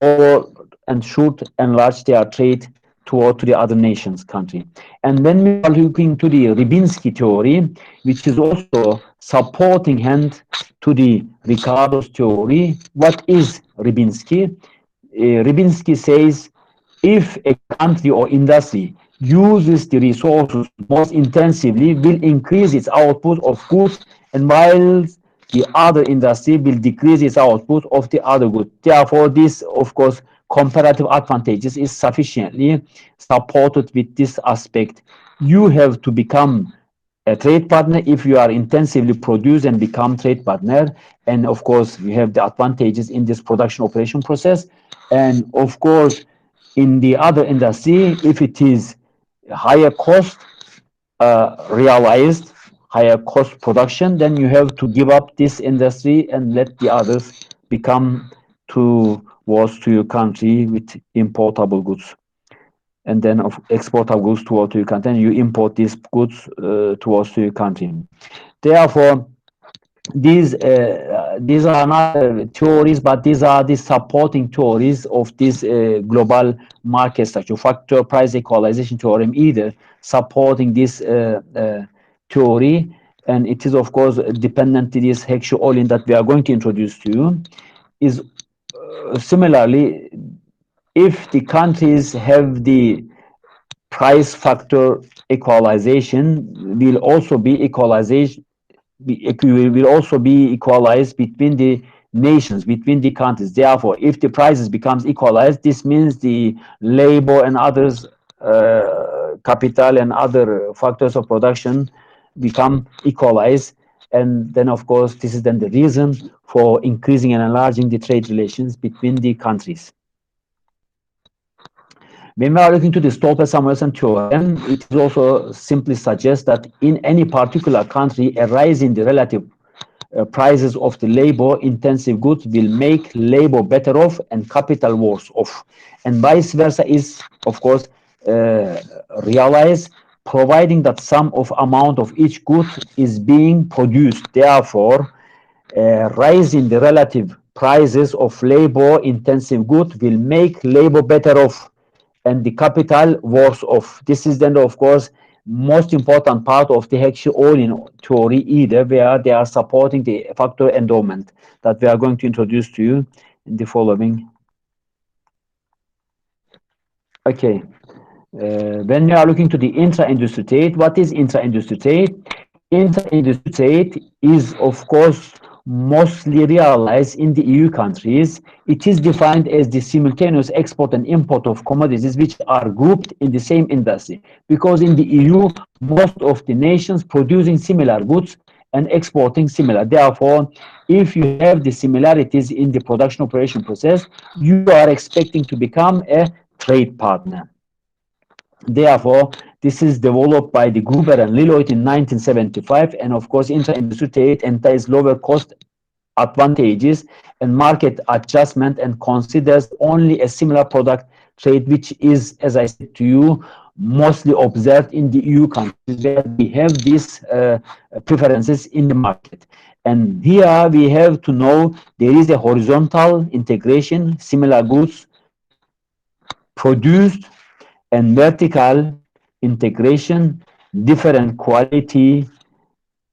follow and should enlarge their trade toward to the other nations country. And when we are looking to the Rybinski theory, which is also supporting hand to the Ricardo's theory, what is Rybinski? Rybinski says if a country or industry uses the resources most intensively, will increase its output of goods, and while the other industry will decrease its output of the other goods. Therefore, this, of course, comparative advantages is sufficiently supported with this aspect. You have to become a trade partner if you are intensively produce and become trade partner. And of course, you have the advantages in this production operation process. And of course, in the other industry, if it is higher cost realized, higher cost production, then you have to give up this industry and let the others become towards to your country with importable goods. And then of exportable goods towards to your country, and you import these goods towards to your country. Therefore, these are not theories, but these are the supporting theories of this global market structure factor price equalization theorem, either supporting this theory, and it is of course dependent to this Heckscher-Ohlin that we are going to introduce to you. Is similarly, if the countries have the price factor equalization, will also be equalization will also be equalized between the nations, between the countries. Therefore, if the prices becomes equalized, this means the labor and others, capital and other factors of production become equalized. And then, of course, this is then the reason for increasing and enlarging the trade relations between the countries. When we are looking to the Stolper-Samuelson theorem, it is also simply suggests that in any particular country, a rise in the relative prices of the labor-intensive goods will make labor better off and capital worse off. And vice versa is, of course, realized, providing that some of amount of each good is being produced. Therefore, rise in the relative prices of labor-intensive goods will make labor better off and the capital worse off. This is then, of course, most important part of the Heckscher-Ohlin theory, either where they are supporting the factor endowment that we are going to introduce to you in the following. Okay. When we are looking to the intra-industry trade, what is intra-industry trade? Intra-industry trade is, of course, mostly realized in the EU countries. It is defined as the simultaneous export and import of commodities which are grouped in the same industry, because in the EU, most of the nations producing similar goods and exporting similar. Therefore, if you have the similarities in the production operation process, you are expecting to become a trade partner. Therefore, this is developed by the Gruber and Lillot in 1975, and of course, intra-industry trade entails lower cost advantages and market adjustment and considers only a similar product trade, which is, as I said to you, mostly observed in the EU countries where we have these preferences in the market. And here we have to know there is a horizontal integration, similar goods produced and vertical integration, different quality,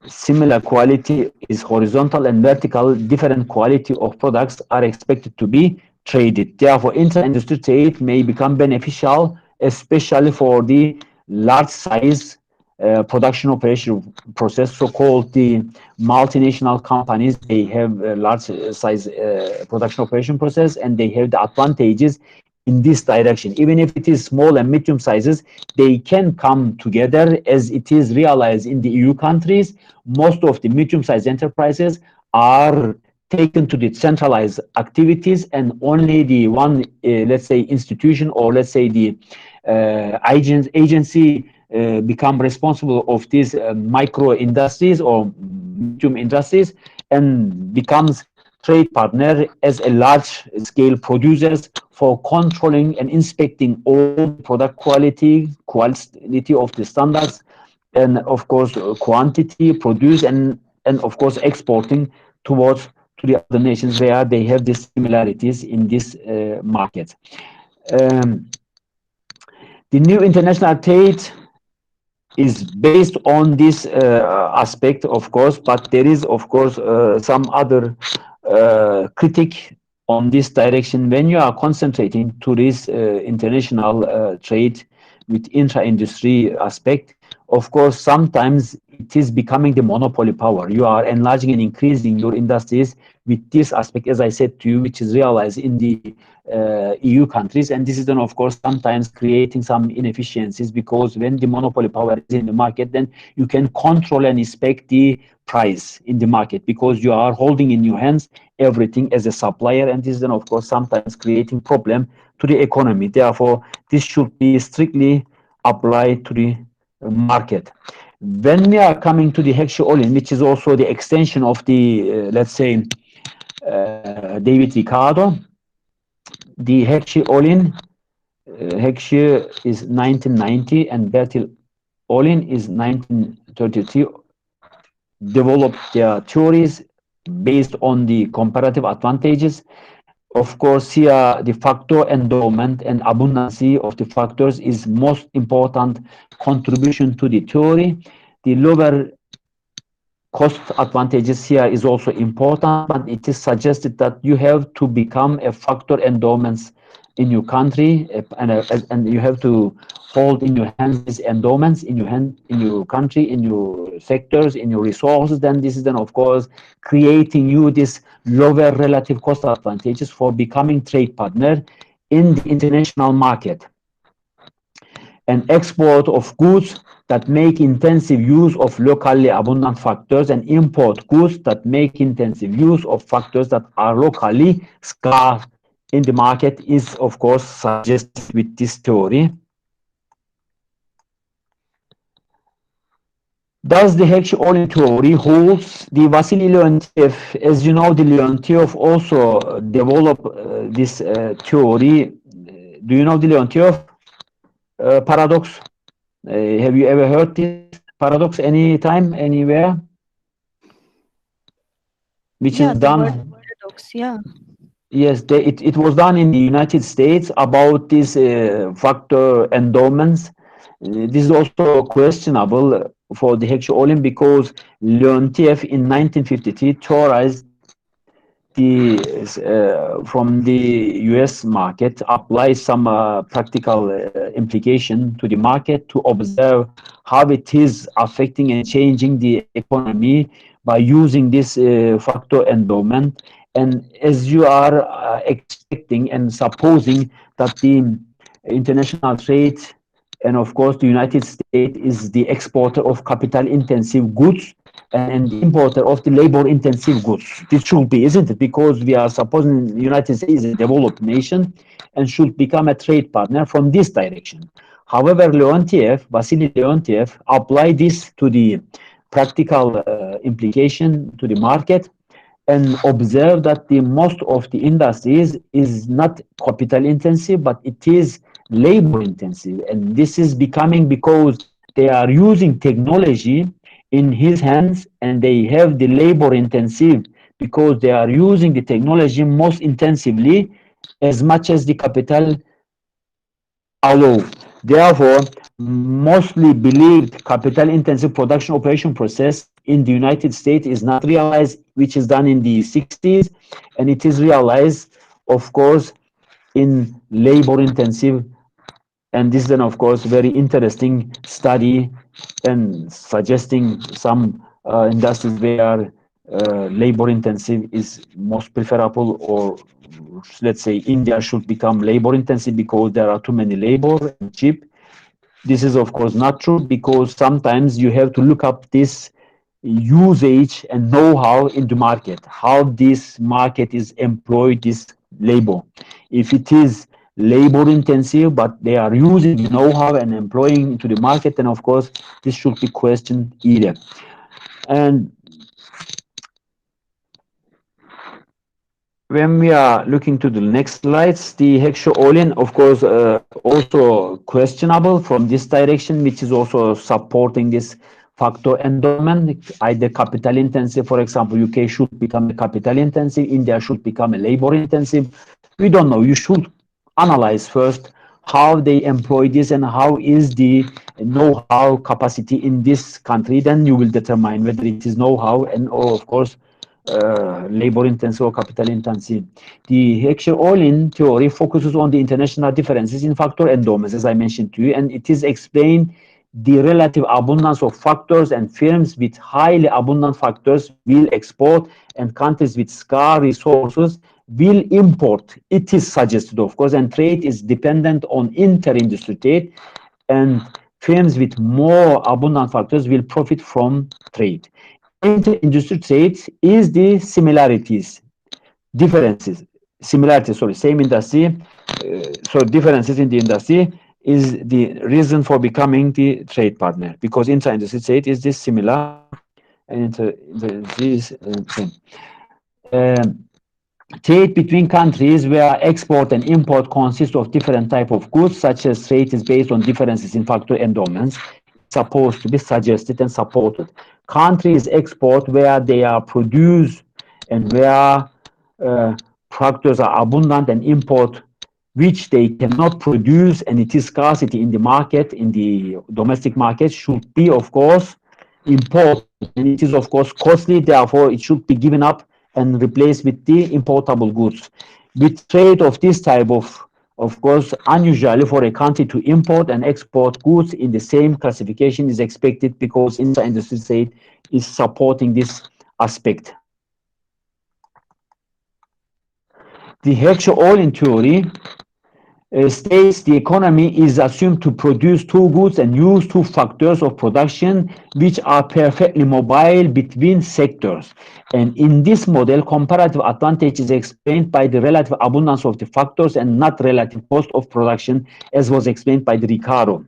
similar quality is horizontal and vertical, different quality of products are expected to be traded. Therefore, intra-industry trade may become beneficial, especially for the large size production operation process, so-called the multinational companies. They have a large size production operation process, and they have the advantages in this direction. Even if it is small and medium sizes, they can come together, as it is realized in the EU countries. Most of the medium-sized enterprises are taken to the centralized activities, and only the one, let's say, institution, or let's say the agency become responsible of these micro industries or medium industries, and becomes trade partner as a large scale producers for controlling and inspecting all product quality of the standards, and of course quantity produced, and of course exporting towards to the other nations where they have these similarities in this market. The new international trade is based on this aspect, of course, but there is, of course, some other critique on this direction. When you are concentrating to this international trade with intra-industry aspect, of course, sometimes it is becoming the monopoly power. You are enlarging and increasing your industries with this aspect, as I said to you, which is realized in the EU countries, and this is then, of course, sometimes creating some inefficiencies, because when the monopoly power is in the market, then you can control and inspect the price in the market, because you are holding in your hands everything as a supplier, and this is then, of course, sometimes creating problem to the economy. Therefore, this should be strictly applied to the market. When we are coming to the Hexaolin, which is also the extension of the, let's say, David Ricardo, the Hexaolin, Hexe is 1990 and Bertil Olin is 1933, developed their theories based on the comparative advantages. Of course, here the factor endowment and abundancy of the factors is most important contribution to the theory. The lower cost advantages here is also important, but it is suggested that you have to become a factor endowments in your country, and you have to hold in your hands these endowments in your country, in your sectors, in your resources. Then this is then, of course, creating you this lower relative cost advantages for becoming trade partner in the international market. And export of goods that make intensive use of locally abundant factors, and import goods that make intensive use of factors that are locally scarce in the market is, of course, suggested with this theory. Does the Hexaolin theory holds? The Vasily Leontiev, as you know, the Leontiev also developed this theory. Do you know the Leontiev paradox? Have you ever heard this paradox any time, anywhere? Which Yeah, is the word done. paradox. Yeah. Yes, it was done in the United States about this factor endowments. This is also questionable for the Hexaolin, because Leontiev in 1953 theorized the from the US market, apply some practical implication to the market to observe how it is affecting and changing the economy by using this factor endowment. And as you are expecting and supposing that the international trade, and of course the United States is the exporter of capital intensive goods and the importer of the labor intensive goods. This should be, isn't it? Because we are supposing the United States is a developed nation and should become a trade partner from this direction. However, Vasily Leontiev applied this to the practical implication to the market, and observe that the most of the industries is not capital intensive, but it is labor intensive. And this is becoming because they are using technology in his hands, and they have the labor intensive because they are using the technology most intensively as much as the capital allow. Therefore, mostly believed capital-intensive production operation process in the United States is not realized, which is done in the 60s, and it is realized, of course, in labor-intensive, and this is then, of course, very interesting study and suggesting some industries where labor-intensive is most preferable, or let's say India should become labor-intensive because there are too many labor and cheap. This is, of course, not true, because sometimes you have to look up this usage and know-how in the market, how this market is employed, this labor. If it is labor intensive, but they are using the know-how and employing into the market, then of course this should be questioned either. And when we are looking to the next slides, the hexaolin, of course, also questionable from this direction, which is also supporting this factor endowment, either capital intensive. For example, UK should become a capital intensive, India should become a labor intensive. We don't know. You should analyze first how they employ this and how is the know-how capacity in this country. Then you will determine whether it is know-how and, or of course, labor intensive or capital intensive. The hexaolin theory focuses on the international differences in factor endowments, as I mentioned to you, and it is explained the relative abundance of factors, and firms with highly abundant factors will export and countries with scarce resources will import. It is suggested, of course, and trade is dependent on inter-industry trade, and firms with more abundant factors will profit from trade. Inter-industry trade is the similarities, differences, similarities, sorry, same industry, so differences in the industry is the reason for becoming the trade partner, because inter-industry trade is this similar and this same. Trade between countries where export and import consist of different type of goods, such as trade is based on differences in factor endowments, supposed to be suggested and supported. Countries export where they are produced and where factors are abundant, and import which they cannot produce and it is scarcity in the market, in the domestic market, should be, of course, imported. And it is, of course, costly, therefore it should be given up and replaced with the importable goods. With trade of this type, of course, unusually for a country to import and export goods in the same classification is expected, because inter-industry trade is supporting this aspect. The hexaolin theory states the economy is assumed to produce two goods and use two factors of production which are perfectly mobile between sectors. And in this model, comparative advantage is explained by the relative abundance of the factors and not relative cost of production, as was explained by the Ricardo.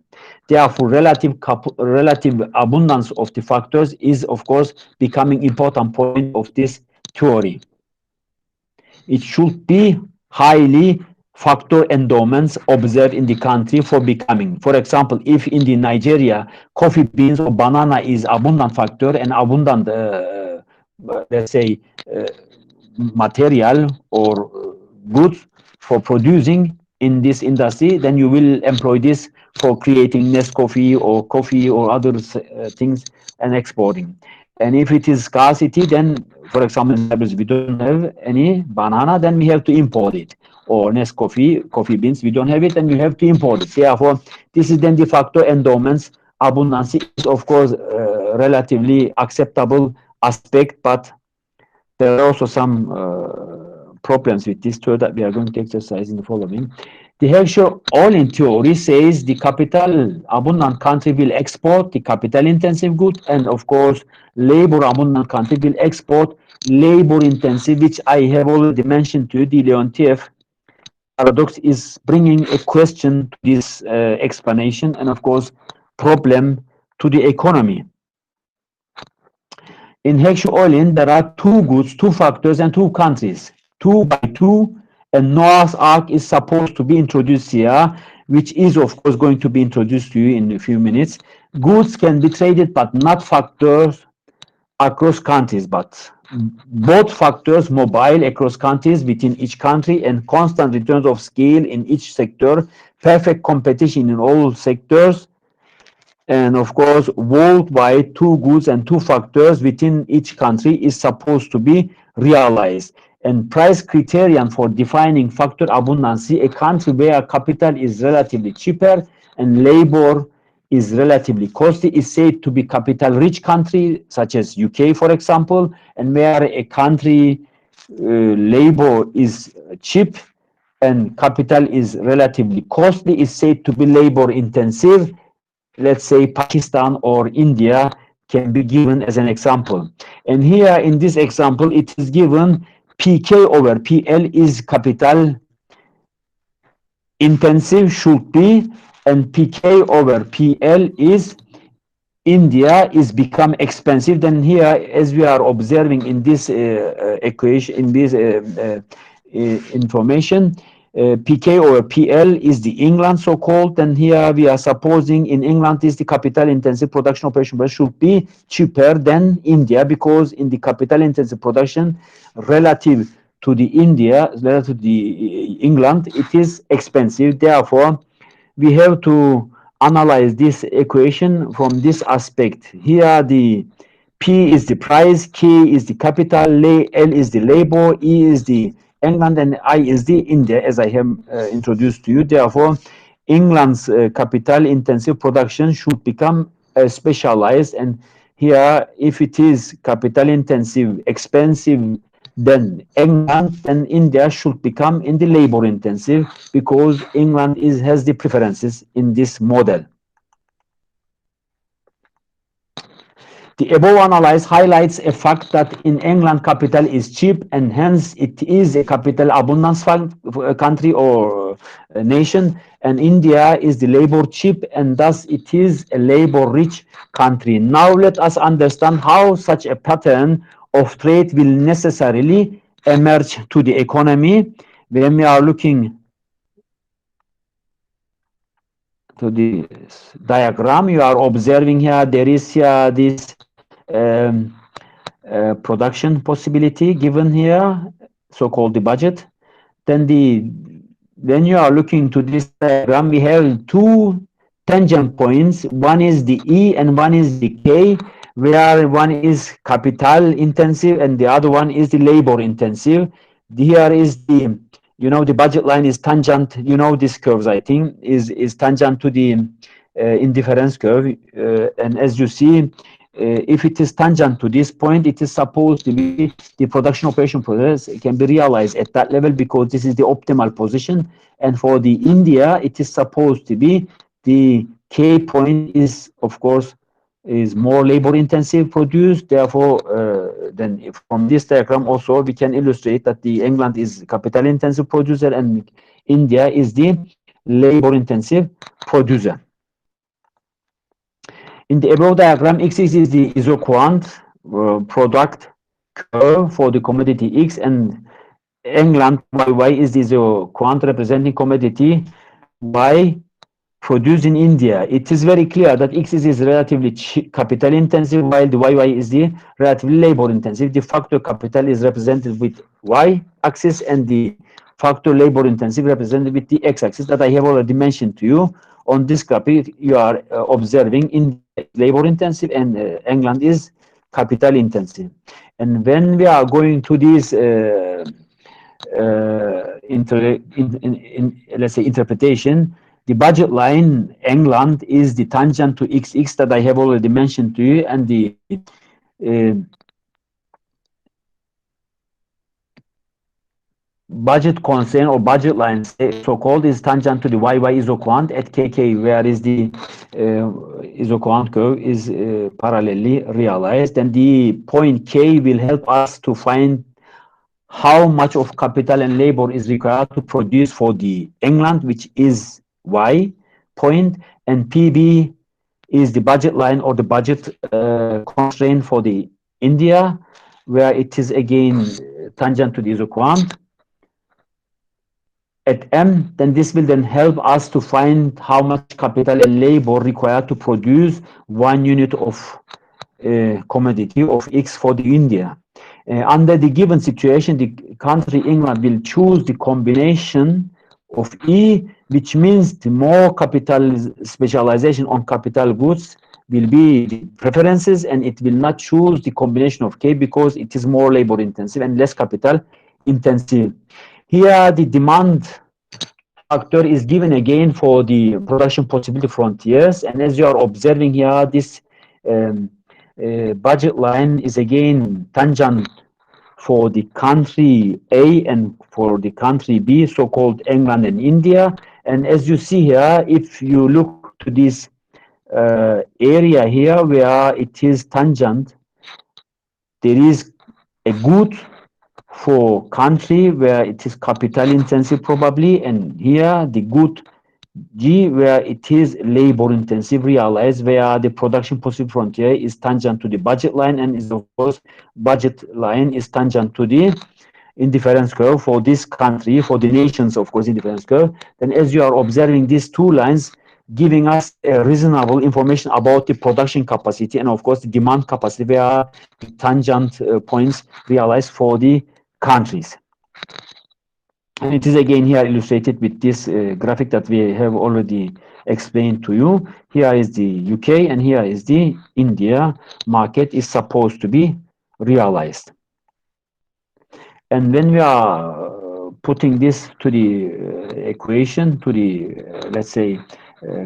Therefore, relative abundance of the factors is, of course, becoming important point of this theory. It should be highly factor endowments observed in the country for becoming. For example, if in the Nigeria, coffee beans or banana is abundant factor and abundant, let's say, material or goods for producing in this industry, then you will employ this for creating Nescoffee or coffee or other things and exporting. And if it is scarcity, then, for example, in Cyprus, we don't have any banana, then we have to import it. Or Nescoffee, coffee beans, we don't have it, and we have to import it. Therefore, this is then de facto endowments. Abundance is, of course, relatively acceptable aspect, but there are also some problems with this tool that we are going to exercise in the following. The hexaolin theory says the capital abundant country will export the capital intensive good, and of course labor abundant country will export labor intensive, which I have already mentioned to you. The Leontief paradox is bringing a question to this explanation, and of course problem to the economy. In hexaolin, there are two goods, two factors, and two countries, 2 by 2, and Noah's Ark is supposed to be introduced here, which is, of course, going to be introduced to you in a few minutes. Goods can be traded, but not factors across countries, but both factors mobile across countries within each country, and constant returns of scale in each sector perfect competition in all sectors. And of course, worldwide, two goods and two factors within each country is supposed to be realized. And price criterion for defining factor abundancy, a country where capital is relatively cheaper and labor is relatively costly, is said to be capital rich country, such as UK, for example, and where a country labor is cheap and capital is relatively costly, is said to be labor intensive. Let's say Pakistan or India can be given as an example. And here in this example, it is given PK over PL is capital intensive should be, and PK over PL is India is become expensive. Then here, as we are observing in this equation, in this information, PK over PL is the England so-called. And here we are supposing in England is the capital intensive production operation, but should be cheaper than India, because in the capital intensive production relative to the India, relative to the England, it is expensive. Therefore, we have to analyze this equation from this aspect. Here the P is the price, K is the capital, L is the labor, E is the England, and I is the India, as I have introduced to you. Therefore, England's capital intensive production should become specialized. And here, if it is capital intensive, expensive, then England and India should become in the labor intensive, because England has the preferences in this model. The above analysis highlights a fact that in England capital is cheap, and hence it is a capital abundance country or nation, and India is the labor cheap, and thus it is a labor rich country. Now let us understand how such a pattern of trade will necessarily emerge to the economy. When we are looking to the diagram, you are observing here, there is here this production possibility given here, so-called the budget. Then when you are looking to this diagram, we have two tangent points. One is the E and one is the K, where one is capital intensive and the other one is the labor intensive. Here is the, the budget line is tangent, this curves, I think, is tangent to the indifference curve. And as you see, if it is tangent to this point, it is supposed to be the production operation process can be realized at that level, because this is the optimal position. And for the India, it is supposed to be the K point is, of course, is more labor intensive produced. Therefore, then from this diagram also we can illustrate that the England is capital intensive producer and India is the labor intensive producer. In the above diagram, X is the isoquant product curve for the commodity X, and England Y is the isoquant representing commodity Y produced in India. It is very clear that X is relatively capital intensive, while the YY is the relatively labor intensive. The factor capital is represented with Y axis and the factor labor intensive represented with the X axis that I have already mentioned to you. On this graphic, you are observing India is labor intensive and England is capital intensive. And when we are going to this let's say interpretation, the budget line England is the tangent to XX that I have already mentioned to you, and the budget constraint or budget line so-called is tangent to the YY isoquant at KK, where is the isoquant curve is parallelly realized, and the point K will help us to find how much of capital and labor is required to produce for the England, which is Y point, and PB is the budget line or the budget constraint for the India, where it is again tangent to the isoquant at M. Then this will then help us to find how much capital and labor required to produce 1 unit of commodity of X for the India. Under the given situation, the country England will choose the combination of E, which means the more capital specialization on capital goods will be the preferences, and it will not choose the combination of K because it is more labor intensive and less capital intensive. Here the demand factor is given again for the production possibility frontiers, and as you are observing here, this um, budget line is again tangent for the country A and for the country B, so-called England and India. And as you see here, if you look to this area here where it is tangent, there is a good for country where it is capital intensive probably, and here the good G where it is labor intensive realized, where the production possible frontier is tangent to the budget line, and is of course budget line is tangent to the indifference curve for this country, for the nations, of course, indifference curve. Then as you are observing these two lines giving us reasonable information about the production capacity and of course the demand capacity where the tangent points realized for the countries. And it is again here illustrated with this graphic that we have already explained to you. Here is the UK and here is the India market is supposed to be realized. And when we are putting this to the equation, to the, let's say,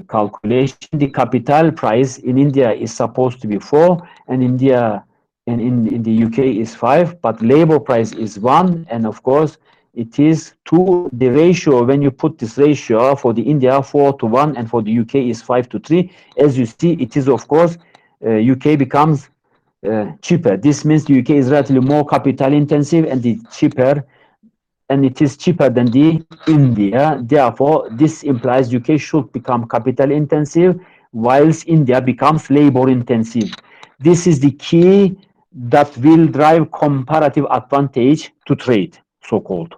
calculation, the capital price in India is supposed to be 4, and India and in the UK is 5, but labor price is 1, and of course it is 2. The ratio, when you put this ratio for the India 4 to 1 and for the UK is 5 to 3, as you see, it is of course UK becomes cheaper. This means the UK is relatively more capital intensive and the cheaper, and it is cheaper than the India. Therefore, this implies UK should become capital intensive, whilst India becomes labor intensive. This is the key that will drive comparative advantage to trade, so-called.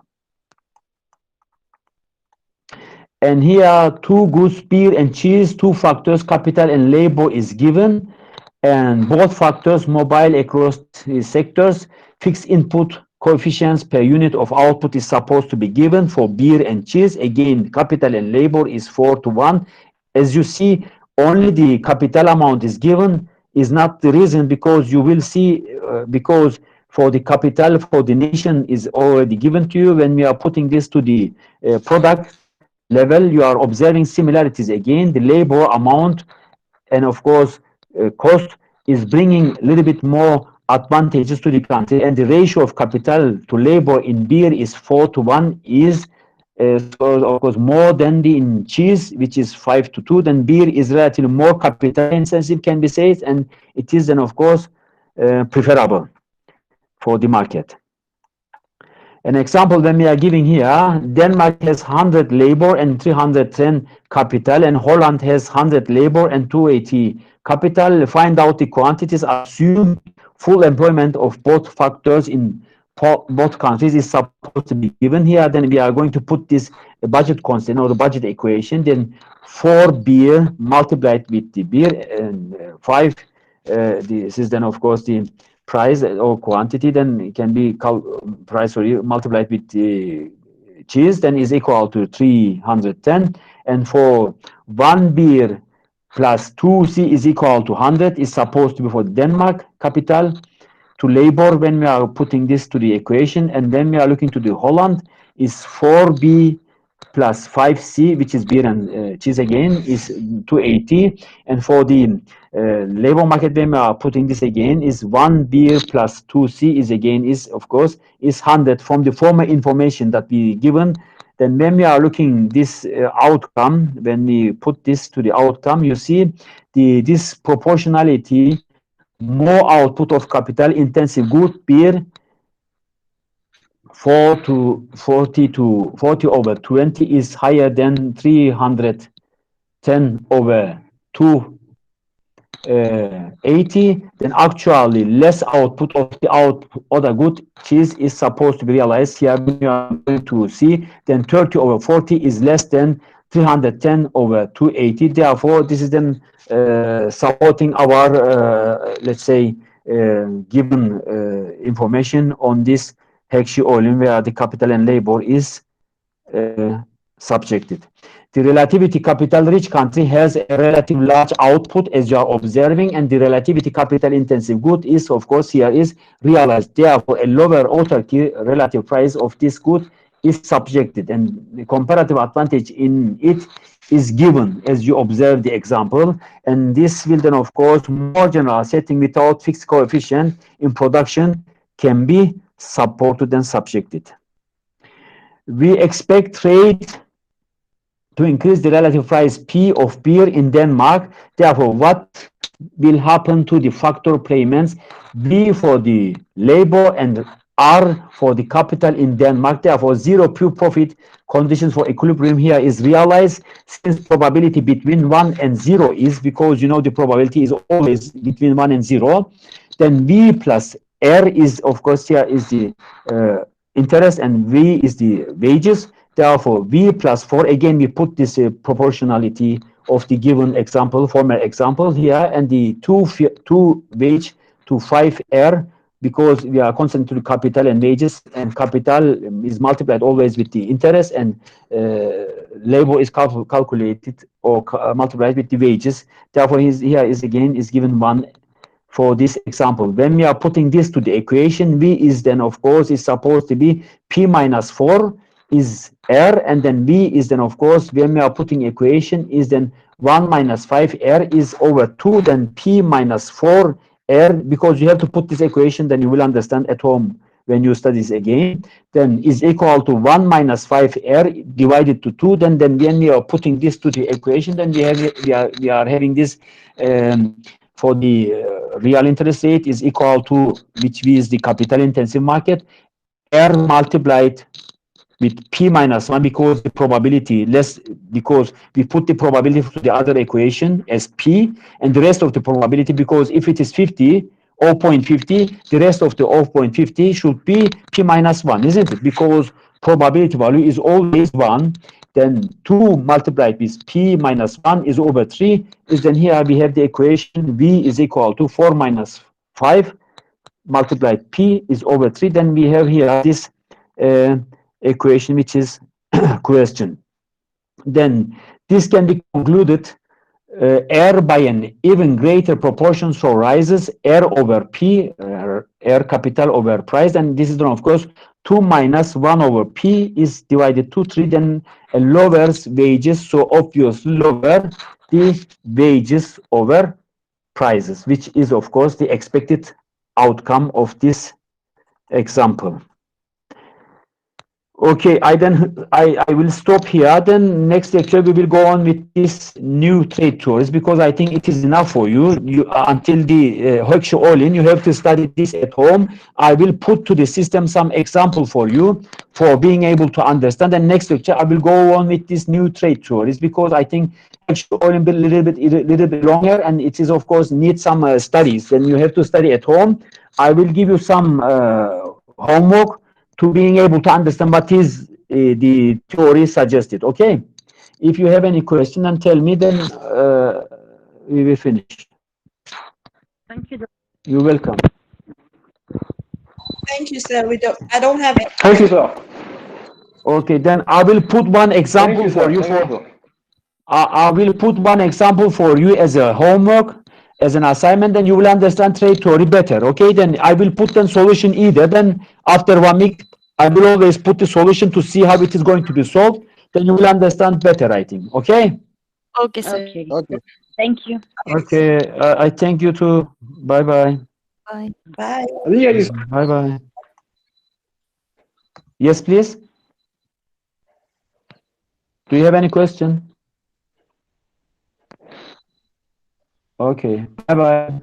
And here, two goods, beer and cheese, two factors, capital and labor is given. And both factors mobile across sectors. Fixed input coefficients per unit of output is supposed to be given for beer and cheese. Again, capital and labor is 4 to 1. As you see, only the capital amount is given is not the reason, because you will see, because for the capital for the nation is already given to you. When we are putting this to the product level, you are observing similarities again. The labor amount and of course cost is bringing a little bit more advantages to the country, and the ratio of capital to labor in beer is 4 to 1 is so of course more than the in cheese, which is 5 to 2. Then beer is relatively more capital intensive, can be said, and it is then of course preferable for the market. An example when we are giving here, Denmark has 100 labor and 310 capital, and Holland has 100 labor and 280 capital. Find out the quantities. Assume full employment of both factors in both countries is supposed to be given here. Then we are going to put this budget constant or the budget equation. Then 4 beer multiplied with the beer and 5. This is then of course the price or quantity, then it can be price multiplied with the cheese, then is equal to 310. And for 1 beer plus 2C is equal to 100 is supposed to be for Denmark capital to labor when we are putting this to the equation. And then we are looking to the Holland is 4B plus 5C, which is beer and cheese again, is 280. And for the labor market, when we are putting this again, is 1 beer plus 2C is again, is of course, is 100 from the former information that we given. Then when we are looking this outcome, when we put this to the outcome, you see this proportionality, more output of capital intensive good beer, 40 over 20 is higher than 310 over 280. Then actually less output of the other good cheese is supposed to be realized here. We are going to see then 30 over 40 is less than 310 over 280. Therefore, this is then supporting our let's say given information on this Hershey oil, where the capital and labor is subjected. The relativity capital rich country has a relative large output as you are observing, and the relativity capital intensive good is, of course, here is realized. Therefore, a lower autarky relative price of this good is subjected, and the comparative advantage in it is given as you observe the example. And this will then, of course, more general setting without fixed coefficient in production can be supported and subjected. We expect trade to increase the relative price P of beer in Denmark. Therefore, what will happen to the factor payments B for the labor and R for the capital in Denmark? Therefore, zero pure profit conditions for equilibrium here is realized, since probability between 1 and 0 is, because you know the probability is always between 1 and 0. Then V plus R is, of course, here is the interest, and V is the wages. Therefore, V plus 4, again, we put this proportionality of the given example, former example here, and the 2 wage to 5 R, because we are constantly to capital and wages, and capital is multiplied always with the interest, and labor is calculated or multiplied with the wages. Therefore, here is again is given 1 for this example. When we are putting this to the equation, V is then, of course, is supposed to be P minus 4 is R, and then V is then, of course, when we are putting equation, is then 1 minus 5 R is over 2, then P minus 4 R, because you have to put this equation, then you will understand at home when you study this again, then is equal to 1 minus 5 R divided to 2, then when we are putting this to the equation, then we are having this for the real interest rate is equal to, which is the capital intensive market, R multiplied with P minus 1, because the probability less, because we put the probability to the other equation as P, and the rest of the probability, because if it is 50, 0.50, the rest of the 0.50 should be P minus 1, isn't it? Because probability value is always 1, then 2 multiplied with P minus 1 is over 3, is then here we have the equation V is equal to 4 minus 5 multiplied P is over 3, then we have here this equation, which is question. Then this can be concluded R by an even greater proportion, so rises R over P, R capital over price, and this is then, of course, 2 minus 1 over P is divided to 3, then lowers wages, so obviously lower the wages over prices, which is, of course, the expected outcome of this example. Okay, I will stop here. Then next lecture we will go on with this new trade theories, because I think it is enough for you. Until the Höchste Olin, you have to study this at home. I will put to the system some example for you for being able to understand. And next lecture I will go on with this new trade theories, because I think Höchste Olin be a little bit longer, and it is, of course, need some studies. Then you have to study at home. I will give you some homework to being able to understand what is the theory suggested. Okay, if you have any question, and tell me, then we will finish. Thank you. You're welcome. Thank you, sir. I don't have any. Thank you, sir. Okay, then I will put one Thank example you, for sir. you. Thank you, sir. I will put one example for you as a homework, as an assignment, then you will understand trade theory better. Okay, then I will put the solution either. Then after 1 week, I will always put the solution to see how it is going to be solved. Then you will understand better, I think. Okay. Okay, sir. Okay. Okay. Thank you. Okay. I thank you too. Bye bye. Bye. Bye. I think I Bye bye. Yes, please. Do you have any question? Okay. Bye bye.